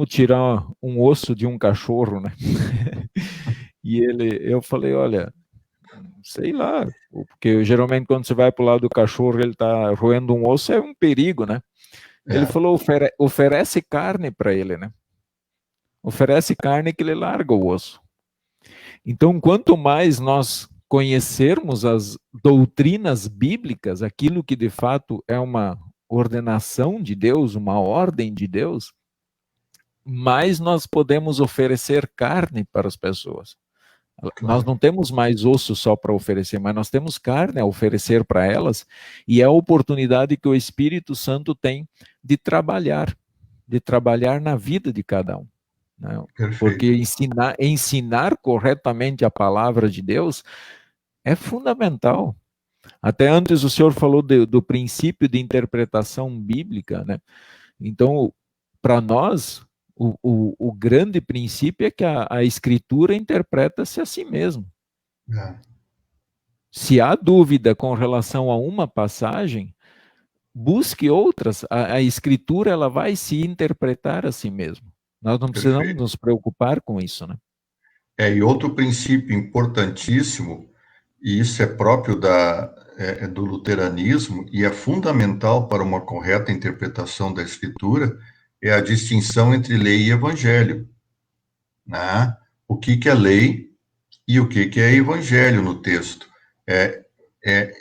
tirar um osso de um cachorro, né? E eu falei, olha, sei lá, porque geralmente quando você vai para o lado do cachorro, ele está roendo um osso, é um perigo, né? Ele falou, oferece carne para ele, né? Oferece carne que ele larga o osso. Então, quanto mais nós conhecermos as doutrinas bíblicas, aquilo que de fato é uma ordenação de Deus, uma ordem de Deus, mais nós podemos oferecer carne para as pessoas. Claro. Nós não temos mais osso só para oferecer, mas nós temos carne a oferecer para elas, e é a oportunidade que o Espírito Santo tem de trabalhar na vida de cada um. Né? Porque ensinar corretamente a palavra de Deus é fundamental. Até antes o senhor falou do princípio de interpretação bíblica, né? Então, para nós, o grande princípio é que a Escritura interpreta-se a si mesmo. Se há dúvida com relação a uma passagem, busque outras. A Escritura ela vai se interpretar a si mesmo. Nós não precisamos nos preocupar com isso, né? E outro princípio importantíssimo, e isso é próprio do luteranismo, e é fundamental para uma correta interpretação da Escritura, é a distinção entre lei e evangelho. Né? O que é lei e o que é evangelho no texto.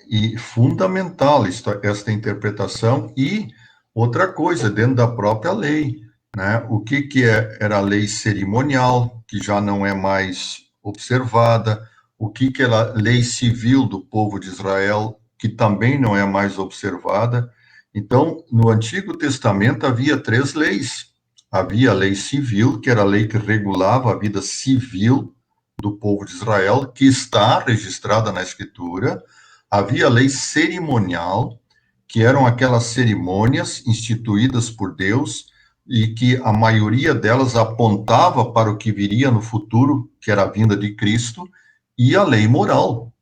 E fundamental esta interpretação. E outra coisa, dentro da própria lei, né? O que era a lei cerimonial, que já não é mais observada, o que era a lei civil do povo de Israel, que também não é mais observada. Então, no Antigo Testamento havia 3 leis. Havia a lei civil, que era a lei que regulava a vida civil do povo de Israel, que está registrada na Escritura. Havia lei cerimonial, que eram aquelas cerimônias instituídas por Deus e que a maioria delas apontava para o que viria no futuro, que era a vinda de Cristo, e a lei moral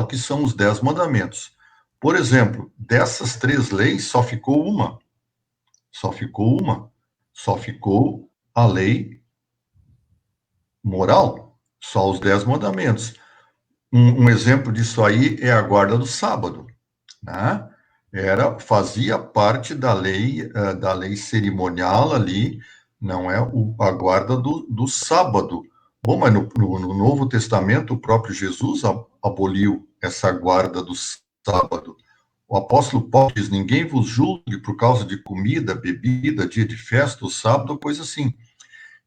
que são os 10 mandamentos. Por exemplo, dessas 3 leis, só ficou uma, só ficou a lei moral, só os 10 mandamentos. Um exemplo disso aí é a guarda do sábado, né? Fazia parte da lei cerimonial ali, não é a guarda do sábado. Bom, mas no Novo Testamento, o próprio Jesus aboliu essa guarda do sábado. O apóstolo Paulo diz: ninguém vos julgue por causa de comida, bebida, dia de festa, ou sábado, coisa assim.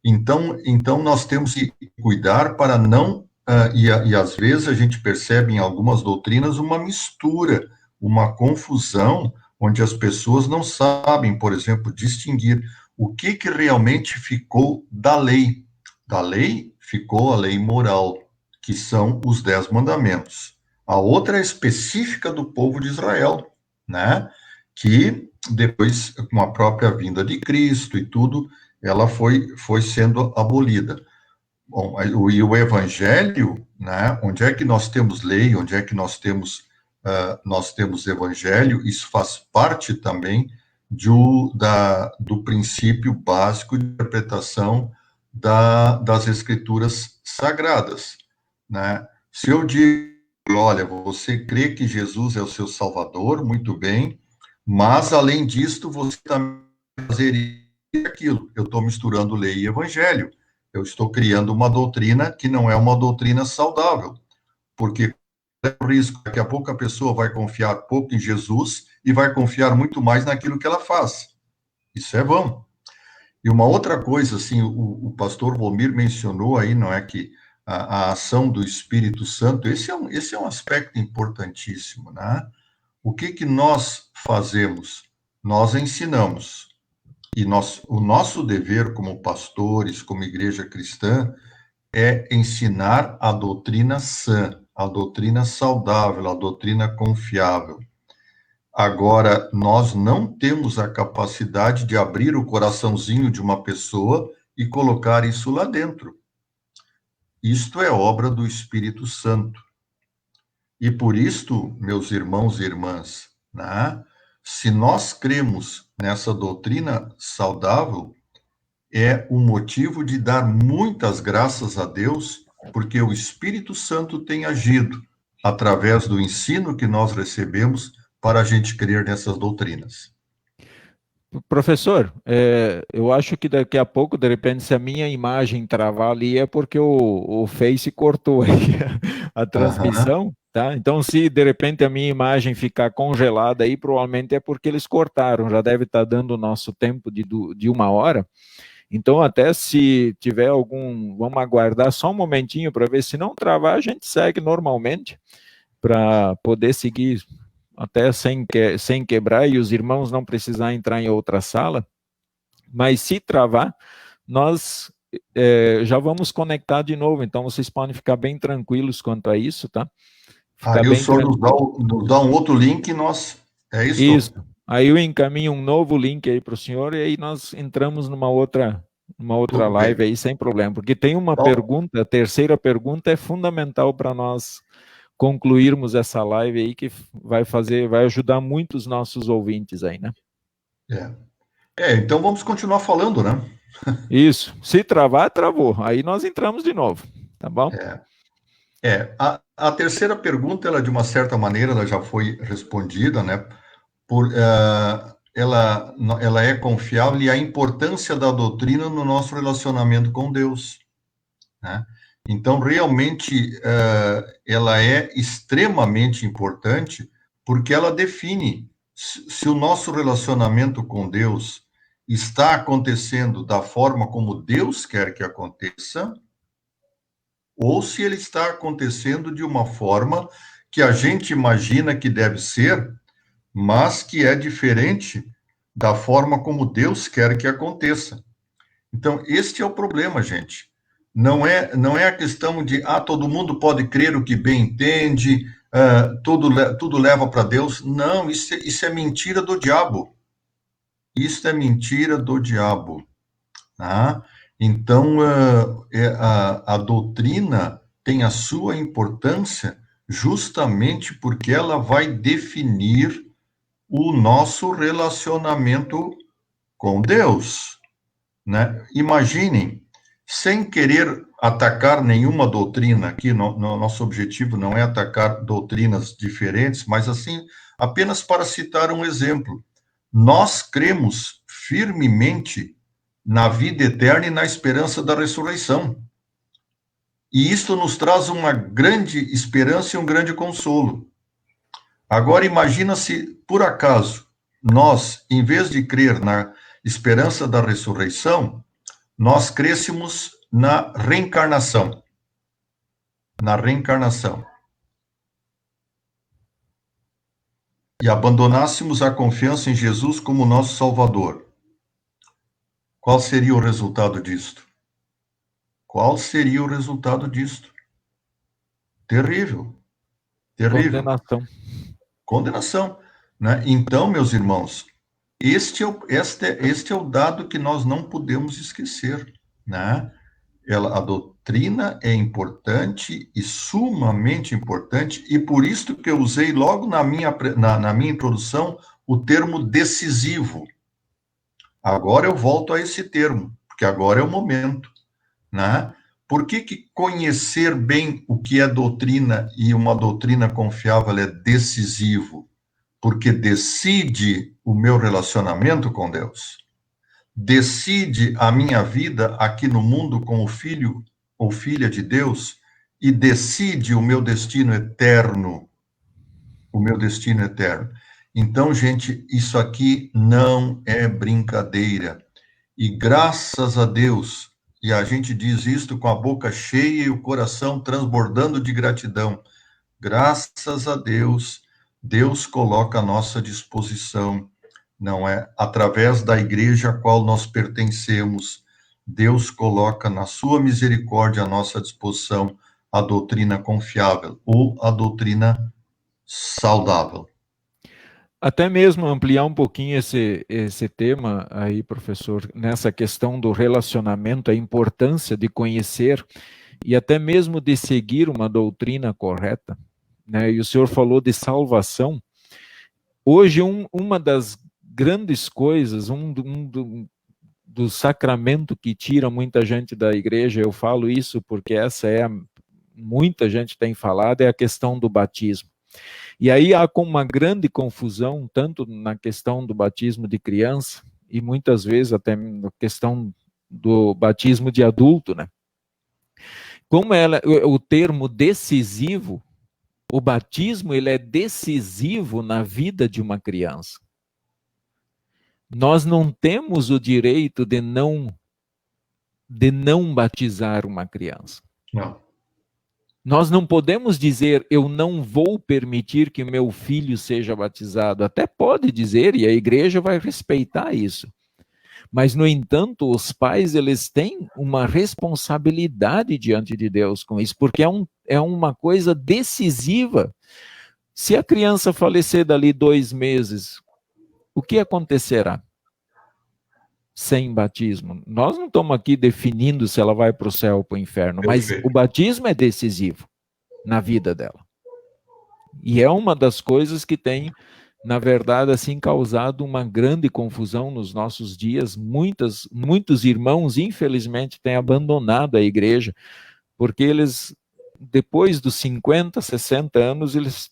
Então nós temos que cuidar para não, e às vezes a gente percebe em algumas doutrinas uma mistura, uma confusão, onde as pessoas não sabem, por exemplo, distinguir o que realmente ficou da lei. Da lei ficou a lei moral, que são os 10 mandamentos. A outra é específica do povo de Israel, né? Que depois, com a própria vinda de Cristo e tudo, ela foi sendo abolida. Bom, e o Evangelho, né? Onde é que nós temos lei? Onde é que nós temos Evangelho? Isso faz parte também do princípio básico de interpretação das Escrituras Sagradas, né? Se eu digo, olha, você crê que Jesus é o seu Salvador, muito bem, mas além disto, você também fazer aquilo. Eu estou misturando lei e evangelho. Eu estou criando uma doutrina que não é uma doutrina saudável, porque é o risco. Daqui a pouco a pessoa vai confiar pouco em Jesus e vai confiar muito mais naquilo que ela faz. Isso é vão. E uma outra coisa, assim, o pastor Volmir mencionou aí, não é, que a ação do Espírito Santo, esse é um aspecto importantíssimo, né? O que nós fazemos? Nós ensinamos. E o nosso dever como pastores, como igreja cristã, é ensinar a doutrina sã, a doutrina saudável, a doutrina confiável. Agora, nós não temos a capacidade de abrir o coraçãozinho de uma pessoa e colocar isso lá dentro. Isto é obra do Espírito Santo. E por isto, meus irmãos e irmãs, né, se nós cremos nessa doutrina saudável, é o motivo de dar muitas graças a Deus, porque o Espírito Santo tem agido através do ensino que nós recebemos para a gente crer nessas doutrinas. Professor, eu acho que daqui a pouco, de repente, se a minha imagem travar ali, é porque o Face cortou aí a transmissão, tá? Então, se de repente a minha imagem ficar congelada aí, provavelmente é porque eles cortaram, já deve estar dando o nosso tempo de 1 hora. Então, até se tiver vamos aguardar só um momentinho para ver se não travar, a gente segue normalmente para poder seguir até sem quebrar e os irmãos não precisar entrar em outra sala. Mas se travar, nós já vamos conectar de novo, então vocês podem ficar bem tranquilos quanto a isso, tá? Aí o senhor nos dá um outro link e nós... É isso? Isso. Aí eu encaminho um novo link aí para o senhor e aí nós entramos numa outra live aí sem problema, porque tem uma pergunta, a terceira pergunta é fundamental para nós concluirmos essa live aí, que vai ajudar muito os nossos ouvintes aí, né? Então vamos continuar falando, né? Isso. Se travar, travou. Aí nós entramos de novo, tá bom? A terceira pergunta, ela de uma certa maneira, ela já foi respondida, né? Ela é confiável e a importância da doutrina no nosso relacionamento com Deus, né? Então, realmente, ela é extremamente importante porque ela define se o nosso relacionamento com Deus está acontecendo da forma como Deus quer que aconteça ou se ele está acontecendo de uma forma que a gente imagina que deve ser, mas que é diferente da forma como Deus quer que aconteça. Então, este é o problema, gente. Não é a questão de, todo mundo pode crer o que bem entende, tudo leva para Deus. Não, isso é mentira do diabo. Isso é mentira do diabo. Tá? Então, a doutrina tem a sua importância justamente porque ela vai definir o nosso relacionamento com Deus, né? Imaginem, sem querer atacar nenhuma doutrina aqui, nosso objetivo não é atacar doutrinas diferentes, mas assim, apenas para citar um exemplo. Nós cremos firmemente na vida eterna e na esperança da ressurreição. E isto nos traz uma grande esperança e um grande consolo. Agora imagina se, por acaso, nós, em vez de crer na esperança da ressurreição, nós crêssemos na reencarnação. Na reencarnação. E abandonássemos a confiança em Jesus como nosso Salvador. Qual seria o resultado disto? Qual seria o resultado disto? Terrível. Terrível. Condenação. Né? Então, meus irmãos, este é o dado que nós não podemos esquecer. Né? A doutrina é importante e sumamente importante, e por isso que eu usei logo na minha introdução o termo decisivo. Agora eu volto a esse termo, porque agora é o momento. Né? Por que conhecer bem o que é doutrina e uma doutrina confiável é decisivo? Porque decide o meu relacionamento com Deus. Decide a minha vida aqui no mundo com o filho ou filha de Deus e decide o meu destino eterno. O meu destino eterno. Então, gente, isso aqui não é brincadeira. E graças a Deus, e a gente diz isto com a boca cheia e o coração transbordando de gratidão, graças a Deus, Deus coloca à nossa disposição, não é? Através da igreja a qual nós pertencemos, Deus coloca na sua misericórdia à nossa disposição a doutrina confiável ou a doutrina saudável. Até mesmo ampliar um pouquinho esse tema aí, professor, nessa questão do relacionamento, a importância de conhecer e até mesmo de seguir uma doutrina correta, né? E o senhor falou de salvação. Hoje, uma das grandes coisas, do sacramento que tira muita gente da igreja, eu falo isso porque muita gente tem falado, é a questão do batismo. E aí há uma grande confusão, tanto na questão do batismo de criança, e muitas vezes até na questão do batismo de adulto, né? Como o termo decisivo, o batismo ele é decisivo na vida de uma criança. Nós não temos o direito de não batizar uma criança. Não. Nós não podemos dizer, eu não vou permitir que meu filho seja batizado. Até pode dizer, e a igreja vai respeitar isso. Mas, no entanto, os pais, eles têm uma responsabilidade diante de Deus com isso, porque é uma coisa decisiva. Se a criança falecer dali 2 meses, o que acontecerá? Sem batismo. Nós não estamos aqui definindo se ela vai para o céu ou para o inferno, mas o batismo é decisivo na vida dela. E é uma das coisas que tem, na verdade, assim, causado uma grande confusão nos nossos dias. Muitos irmãos, infelizmente, têm abandonado a igreja, porque eles, depois dos 50, 60 anos, eles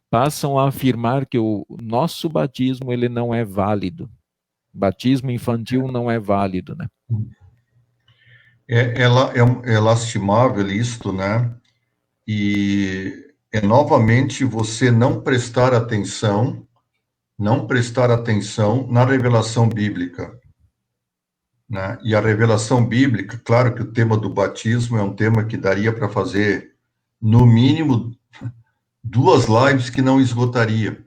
passam a afirmar que o nosso batismo ele não é válido. Batismo infantil não é válido, né? É lastimável isto, né? E é novamente você não prestar atenção na revelação bíblica, né? E a revelação bíblica, claro que o tema do batismo é um tema que daria para fazer, no mínimo, 2 lives que não esgotaria.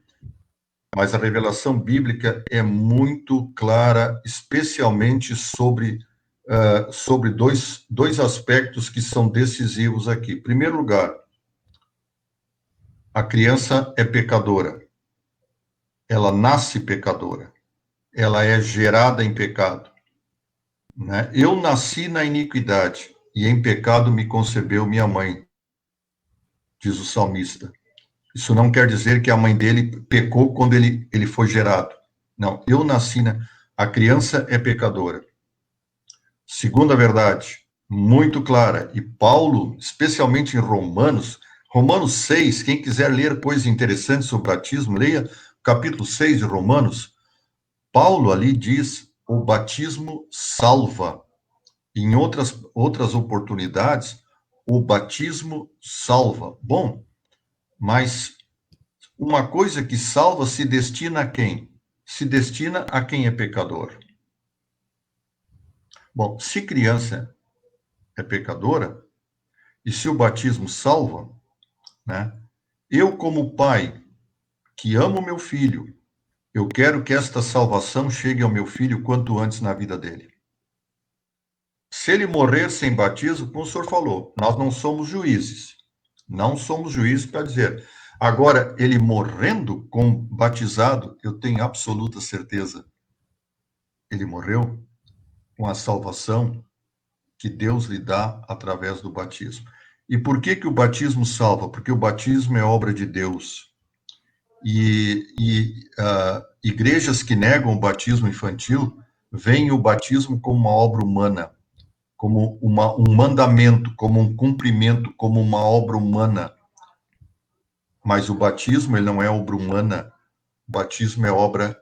Mas a revelação bíblica é muito clara, especialmente sobre sobre dois aspectos que são decisivos aqui. Em primeiro lugar, a criança é pecadora. Ela nasce pecadora. Ela é gerada em pecado. Né? Eu nasci na iniquidade e em pecado me concebeu minha mãe, diz o salmista. Isso não quer dizer que a mãe dele pecou quando ele foi gerado. Não, eu nasci a criança é pecadora. Segunda verdade, muito clara, e Paulo, especialmente em Romanos 6, quem quiser ler coisas interessantes sobre o batismo, leia capítulo 6 de Romanos. Paulo ali diz, o batismo salva. Em outras oportunidades, o batismo salva. Bom, mas uma coisa que salva se destina a quem? Se destina a quem é pecador. Bom, se criança é pecadora, e se o batismo salva, né? Eu, como pai, que amo meu filho, eu quero que esta salvação chegue ao meu filho quanto antes na vida dele. Se ele morrer sem batismo, como o senhor falou, nós não somos juízes. Não somos juízes para dizer. Agora, ele morrendo com batizado, eu tenho absoluta certeza. Ele morreu com a salvação que Deus lhe dá através do batismo. E por que o batismo salva? Porque o batismo é obra de Deus. Igrejas que negam o batismo infantil veem o batismo como uma obra humana, como um mandamento, como um cumprimento, como uma obra humana. Mas o batismo ele não é obra humana. O batismo é obra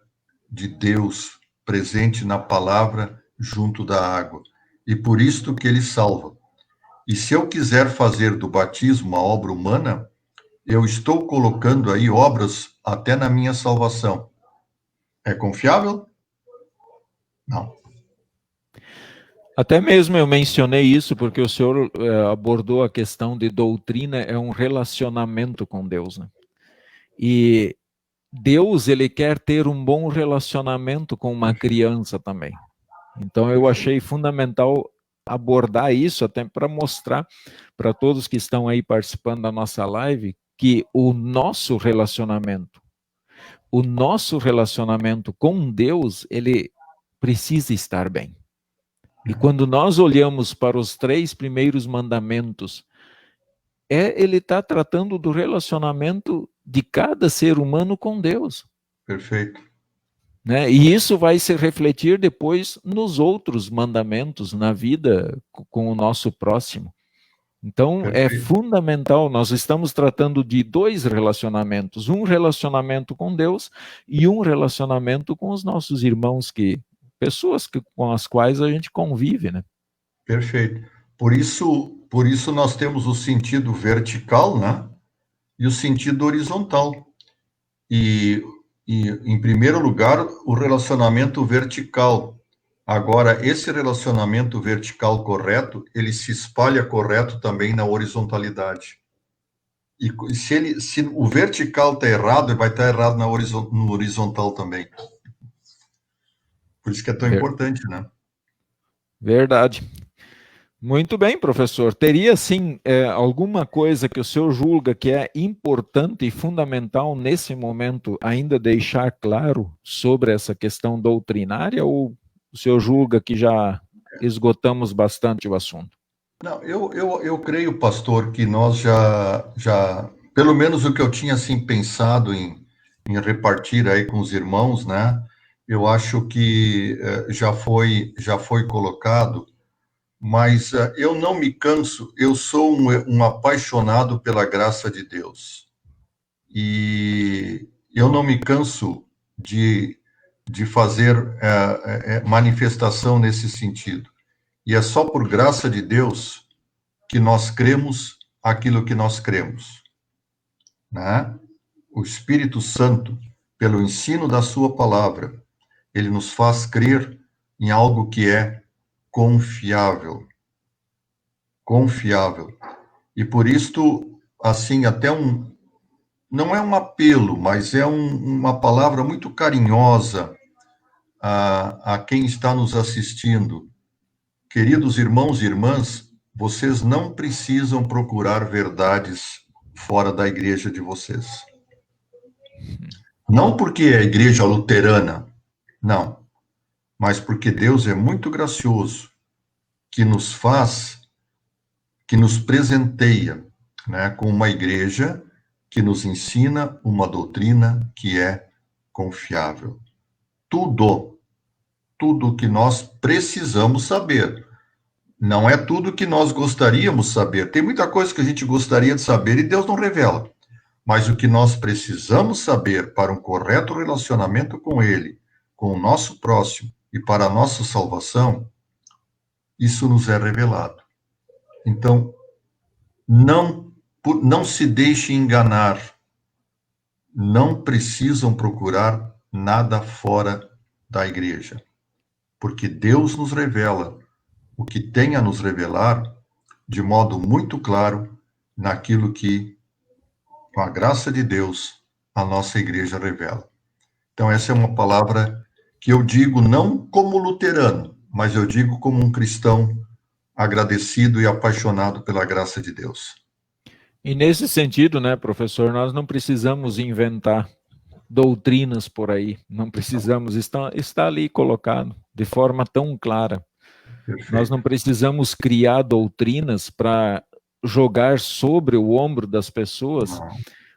de Deus, presente na palavra, junto da água. E por isto que ele salva. E se eu quiser fazer do batismo uma obra humana, eu estou colocando aí obras até na minha salvação. É confiável? Não. Até mesmo eu mencionei isso porque o senhor abordou a questão de doutrina, é um relacionamento com Deus, né? E Deus, ele quer ter um bom relacionamento com uma criança também. Então eu achei fundamental abordar isso até para mostrar para todos que estão aí participando da nossa live que o nosso relacionamento com Deus, ele precisa estar bem. E quando nós olhamos para os 3 primeiros mandamentos, ele está tratando do relacionamento de cada ser humano com Deus. Perfeito. Né? E isso vai se refletir depois nos outros mandamentos, na vida com o nosso próximo. Então, Perfeito. é fundamental, nós estamos tratando de 2 relacionamentos, um relacionamento com Deus e um relacionamento com os nossos irmãos, pessoas com as quais a gente convive, né? Perfeito. Por isso nós temos o sentido vertical, né? E o sentido horizontal. E em primeiro lugar, o relacionamento vertical. Agora, esse relacionamento vertical correto, ele se espalha correto também na horizontalidade. E se o vertical está errado, ele vai estar errado no horizontal também. Por isso que é tão importante, né? Verdade. Muito bem, professor. Teria, sim, alguma coisa que o senhor julga que é importante e fundamental nesse momento ainda deixar claro sobre essa questão doutrinária, ou o senhor julga que já esgotamos bastante o assunto? Não, eu creio, pastor, que nós já, pelo menos o que eu tinha assim pensado em repartir aí com os irmãos, né? Eu acho que já foi colocado, mas eu não me canso, eu sou um apaixonado pela graça de Deus. E eu não me canso de fazer manifestação nesse sentido. E é só por graça de Deus que nós cremos aquilo que nós cremos. Né? O Espírito Santo, pelo ensino da sua palavra, ele nos faz crer em algo que é confiável. Confiável. E por isto, assim, até não é um apelo, mas é uma palavra muito carinhosa a quem está nos assistindo, queridos irmãos e irmãs, vocês não precisam procurar verdades fora da igreja de vocês. Não porque é a igreja luterana, não, mas porque Deus é muito gracioso, que nos faz, que nos presenteia, né, com uma igreja que nos ensina uma doutrina que é confiável. Tudo que nós precisamos saber. Não é tudo que nós gostaríamos saber. Tem muita coisa que a gente gostaria de saber e Deus não revela. Mas o que nós precisamos saber para um correto relacionamento com Ele, com o nosso próximo e para a nossa salvação, isso nos é revelado. Então, não se deixe enganar. Não precisam procurar nada fora da igreja. Porque Deus nos revela o que tem a nos revelar de modo muito claro naquilo que, com a graça de Deus, a nossa igreja revela. Então, essa é uma palavra que eu digo não como luterano, mas eu digo como um cristão agradecido e apaixonado pela graça de Deus. E nesse sentido, né, professor, nós não precisamos inventar doutrinas por aí, não precisamos, está ali colocado de forma tão clara. Perfeito. Nós não precisamos criar doutrinas para jogar sobre o ombro das pessoas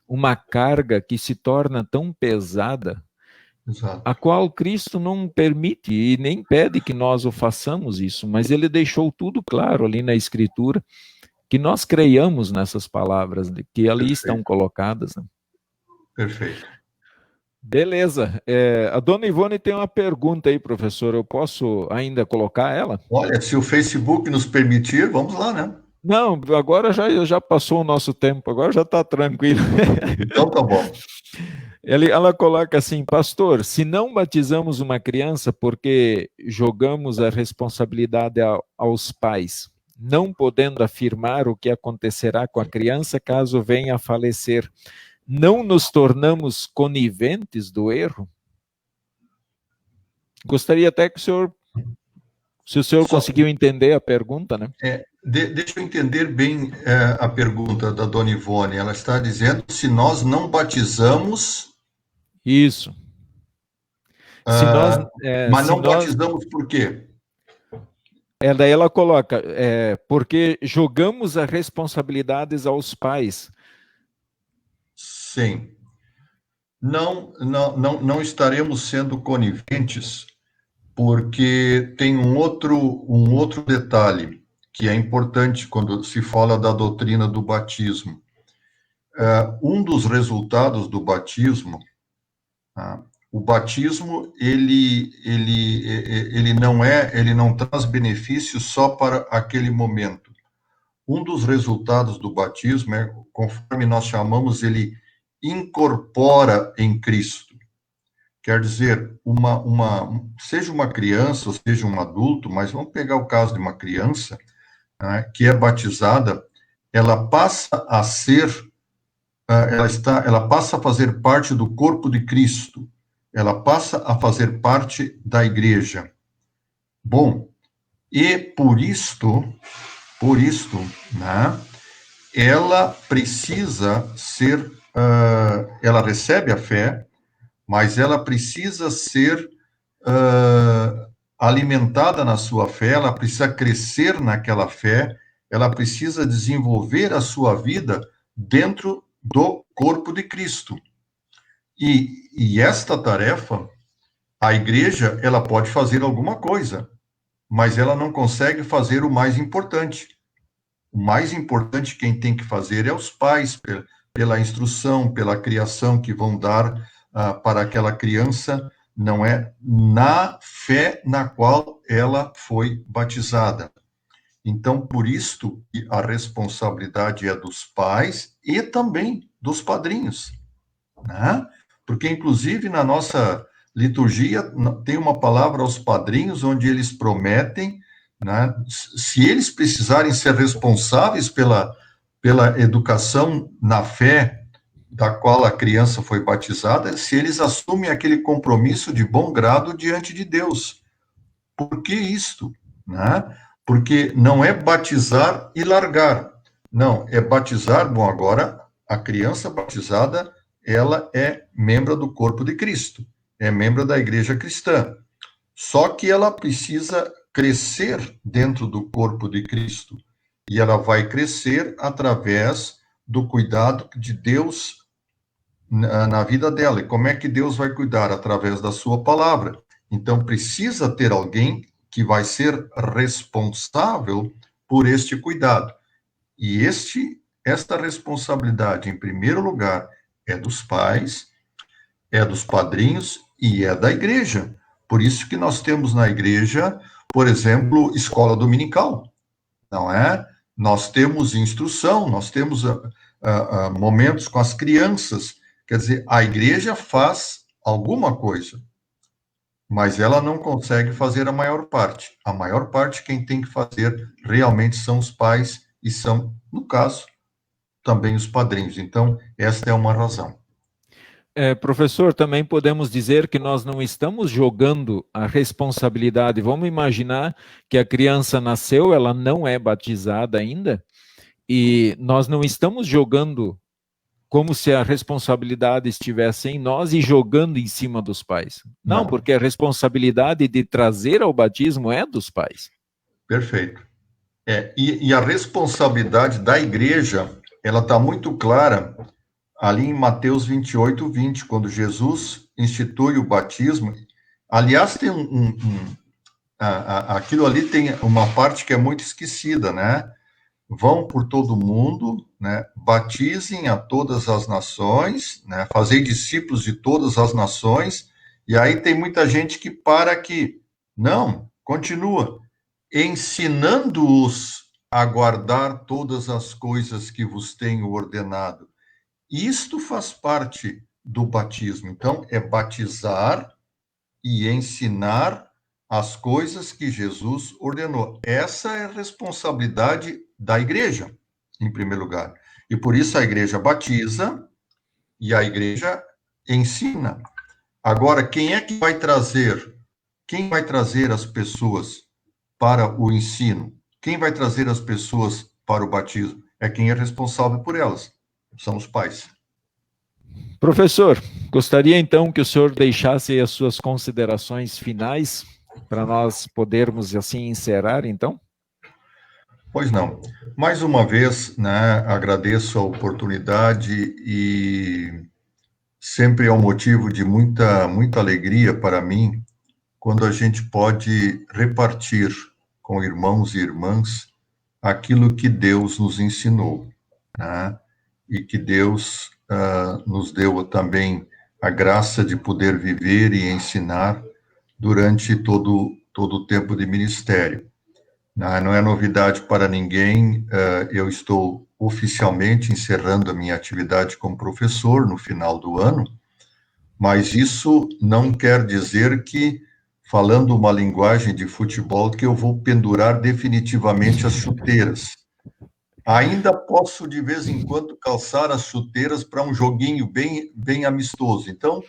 uma carga que se torna tão pesada, Exato. a qual Cristo não permite e nem pede que nós o façamos isso, mas ele deixou tudo claro ali na Escritura, que nós creiamos nessas palavras, que ali Perfeito. estão colocadas. Né? Perfeito. Beleza. A dona Ivone tem uma pergunta aí, professor. Eu posso ainda colocar ela? Olha, se o Facebook nos permitir, vamos lá, né? Não, agora já passou o nosso tempo, agora já está tranquilo. Então tá bom. Ela coloca assim, pastor, se não batizamos uma criança porque jogamos a responsabilidade aos pais, não podendo afirmar o que acontecerá com a criança caso venha a falecer, não nos tornamos coniventes do erro? Gostaria até que se o senhor conseguiu entender a pergunta, né? Deixa eu entender bem a pergunta da dona Ivone. Ela está dizendo se nós não batizamos... Isso. Mas não batizamos por quê? Daí ela coloca, porque jogamos as responsabilidades aos pais. Sim. Não estaremos sendo coniventes, porque tem um outro detalhe que é importante quando se fala da doutrina do batismo. Um dos resultados do batismo, o batismo ele não traz benefícios só para aquele momento. Um dos resultados do batismo é, conforme nós chamamos, ele incorpora em Cristo. Quer dizer, seja uma criança ou seja um adulto, mas vamos pegar o caso de uma criança, né, que é batizada, ela passa a ser, ela passa a fazer parte do corpo de Cristo, ela passa a fazer parte da igreja. Bom, e por isto, né, ela precisa ser, ela recebe a fé, mas ela precisa ser alimentada na sua fé, ela precisa crescer naquela fé, ela precisa desenvolver a sua vida dentro do corpo de Cristo. E esta tarefa, a igreja, ela pode fazer alguma coisa, mas ela não consegue fazer o mais importante. O mais importante quem tem que fazer é os pais, pela instrução, pela criação que vão dar para aquela criança, não é na fé na qual ela foi batizada. Então, por isto, a responsabilidade é dos pais e também dos padrinhos, né? Porque, inclusive, na nossa liturgia, tem uma palavra aos padrinhos, onde eles prometem, né, se eles precisarem ser responsáveis pela educação na fé da qual a criança foi batizada, se eles assumem aquele compromisso de bom grado diante de Deus. Por que isto? Né? porque não é batizar e largar. Não, é batizar, bom, agora a criança batizada, ela é membro do corpo de Cristo, é membro da igreja cristã. Só que ela precisa crescer dentro do corpo de Cristo. E ela vai crescer através do cuidado de Deus na vida dela. E como é que Deus vai cuidar? Através da sua palavra. Então, precisa ter alguém que vai ser responsável por este cuidado. E esta responsabilidade, em primeiro lugar, é dos pais, é dos padrinhos e é da igreja. Por isso que nós temos na igreja, por exemplo, escola dominical, não é? Nós temos instrução, nós temos momentos com as crianças. Quer dizer, a igreja faz alguma coisa, mas ela não consegue fazer a maior parte. A maior parte, quem tem que fazer realmente são os pais e são, no caso, também os padrinhos. Então, esta é uma razão. Professor, também podemos dizer que nós não estamos jogando a responsabilidade. Vamos imaginar que a criança nasceu, ela não é batizada ainda, e nós não estamos jogando como se a responsabilidade estivesse em nós e jogando em cima dos pais. Não, porque a responsabilidade de trazer ao batismo é dos pais. Perfeito. E a responsabilidade da igreja, ela está muito clara ali em Mateus 28, 20, quando Jesus institui o batismo. Aliás, tem aquilo ali tem uma parte que é muito esquecida, né? Vão por todo mundo, né? Batizem a todas as nações, né? Fazei discípulos de todas as nações. E aí tem muita gente que para aqui. Não, continua. Ensinando-os a guardar todas as coisas que vos tenho ordenado. Isto faz parte do batismo. Então, é batizar e ensinar as coisas que Jesus ordenou. Essa é a responsabilidade da igreja, em primeiro lugar. E por isso a igreja batiza e a igreja ensina. Agora, quem é que vai trazer? Quem vai trazer as pessoas para o ensino? Quem vai trazer as pessoas para o batismo? É quem é responsável por elas. São os pais. Professor, gostaria então que o senhor deixasse as suas considerações finais para nós podermos assim encerrar, então? Pois não. Mais uma vez, né, agradeço a oportunidade e sempre é um motivo de muita alegria para mim quando a gente pode repartir com irmãos e irmãs aquilo que Deus nos ensinou, né? E que Deus nos deu também a graça de poder viver e ensinar durante todo o tempo de ministério. Não é novidade para ninguém, eu estou oficialmente encerrando a minha atividade como professor no final do ano, mas isso não quer dizer que, falando uma linguagem de futebol, que eu vou pendurar definitivamente as chuteiras. Ainda posso, de vez em quando, calçar as chuteiras para um joguinho bem amistoso. Então,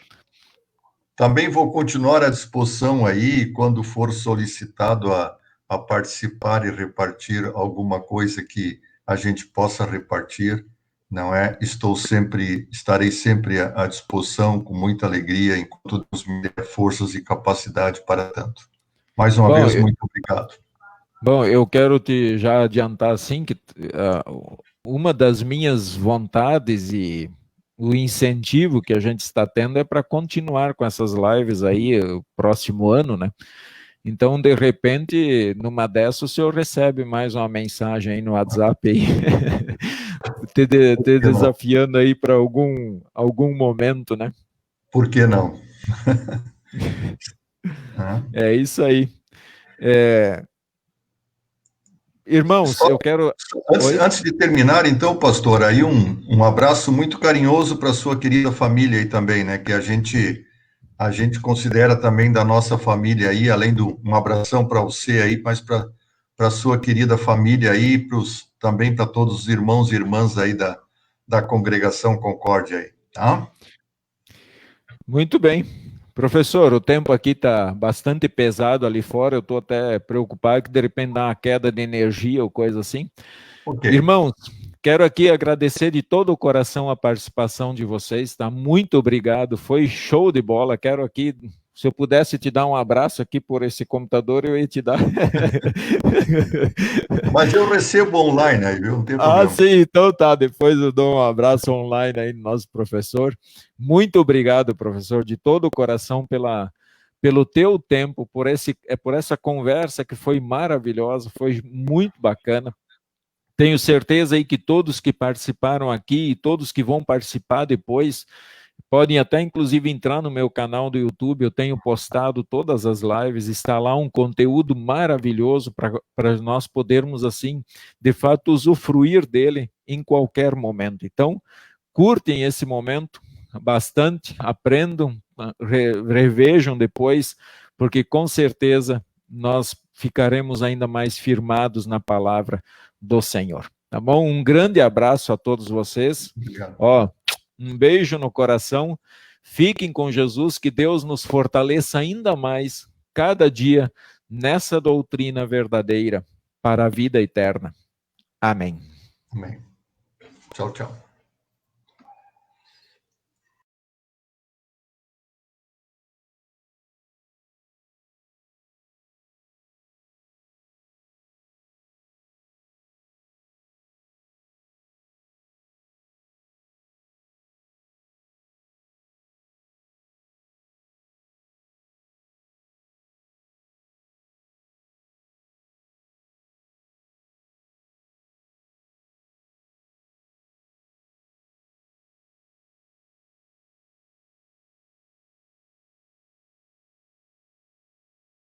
também vou continuar à disposição aí, quando for solicitado a participar e repartir alguma coisa que a gente possa repartir, não é? Estarei sempre à disposição, com muita alegria, enquanto Deus me der forças e capacidade para tanto. Mais uma vez, muito obrigado. Bom, eu quero te já adiantar assim que uma das minhas vontades e o incentivo que a gente está tendo é para continuar com essas lives aí o próximo ano, né? Então, de repente, numa dessas, o senhor recebe mais uma mensagem aí no WhatsApp aí, te desafiando aí para algum momento, né? Por que não? É isso aí. Irmãos, eu quero... Antes de terminar, então, pastor, aí um abraço muito carinhoso para a sua querida família aí também, né? Que a gente considera também da nossa família aí, além do um abração para você aí, mas para a sua querida família aí, também para todos os irmãos e irmãs aí da congregação Concórdia aí, tá? Muito bem. Professor, o tempo aqui está bastante pesado ali fora, eu estou até preocupado que de repente dá uma queda de energia ou coisa assim. Ok. Irmãos, quero aqui agradecer de todo o coração a participação de vocês, tá? Muito obrigado, foi show de bola. Quero aqui, se eu pudesse te dar um abraço aqui por esse computador, eu ia te dar. Mas eu recebo online aí, viu? Não tem Ah, problema. sim, então tá. Depois eu dou um abraço online aí no nosso professor. Muito obrigado, professor, de todo o coração pelo teu tempo, por essa conversa que foi maravilhosa, foi muito bacana. Tenho certeza aí que todos que participaram aqui e todos que vão participar depois podem até inclusive entrar no meu canal do YouTube. Eu tenho postado todas as lives, está lá um conteúdo maravilhoso para nós podermos assim, de fato, usufruir dele em qualquer momento. Então, curtem esse momento bastante, aprendam, revejam depois, porque com certeza nós ficaremos ainda mais firmados na palavra do Senhor. Tá bom? Um grande abraço a todos vocês. Obrigado. Ó, um beijo no coração. Fiquem com Jesus, que Deus nos fortaleça ainda mais cada dia nessa doutrina verdadeira para a vida eterna. Amém. Amém. Tchau, tchau.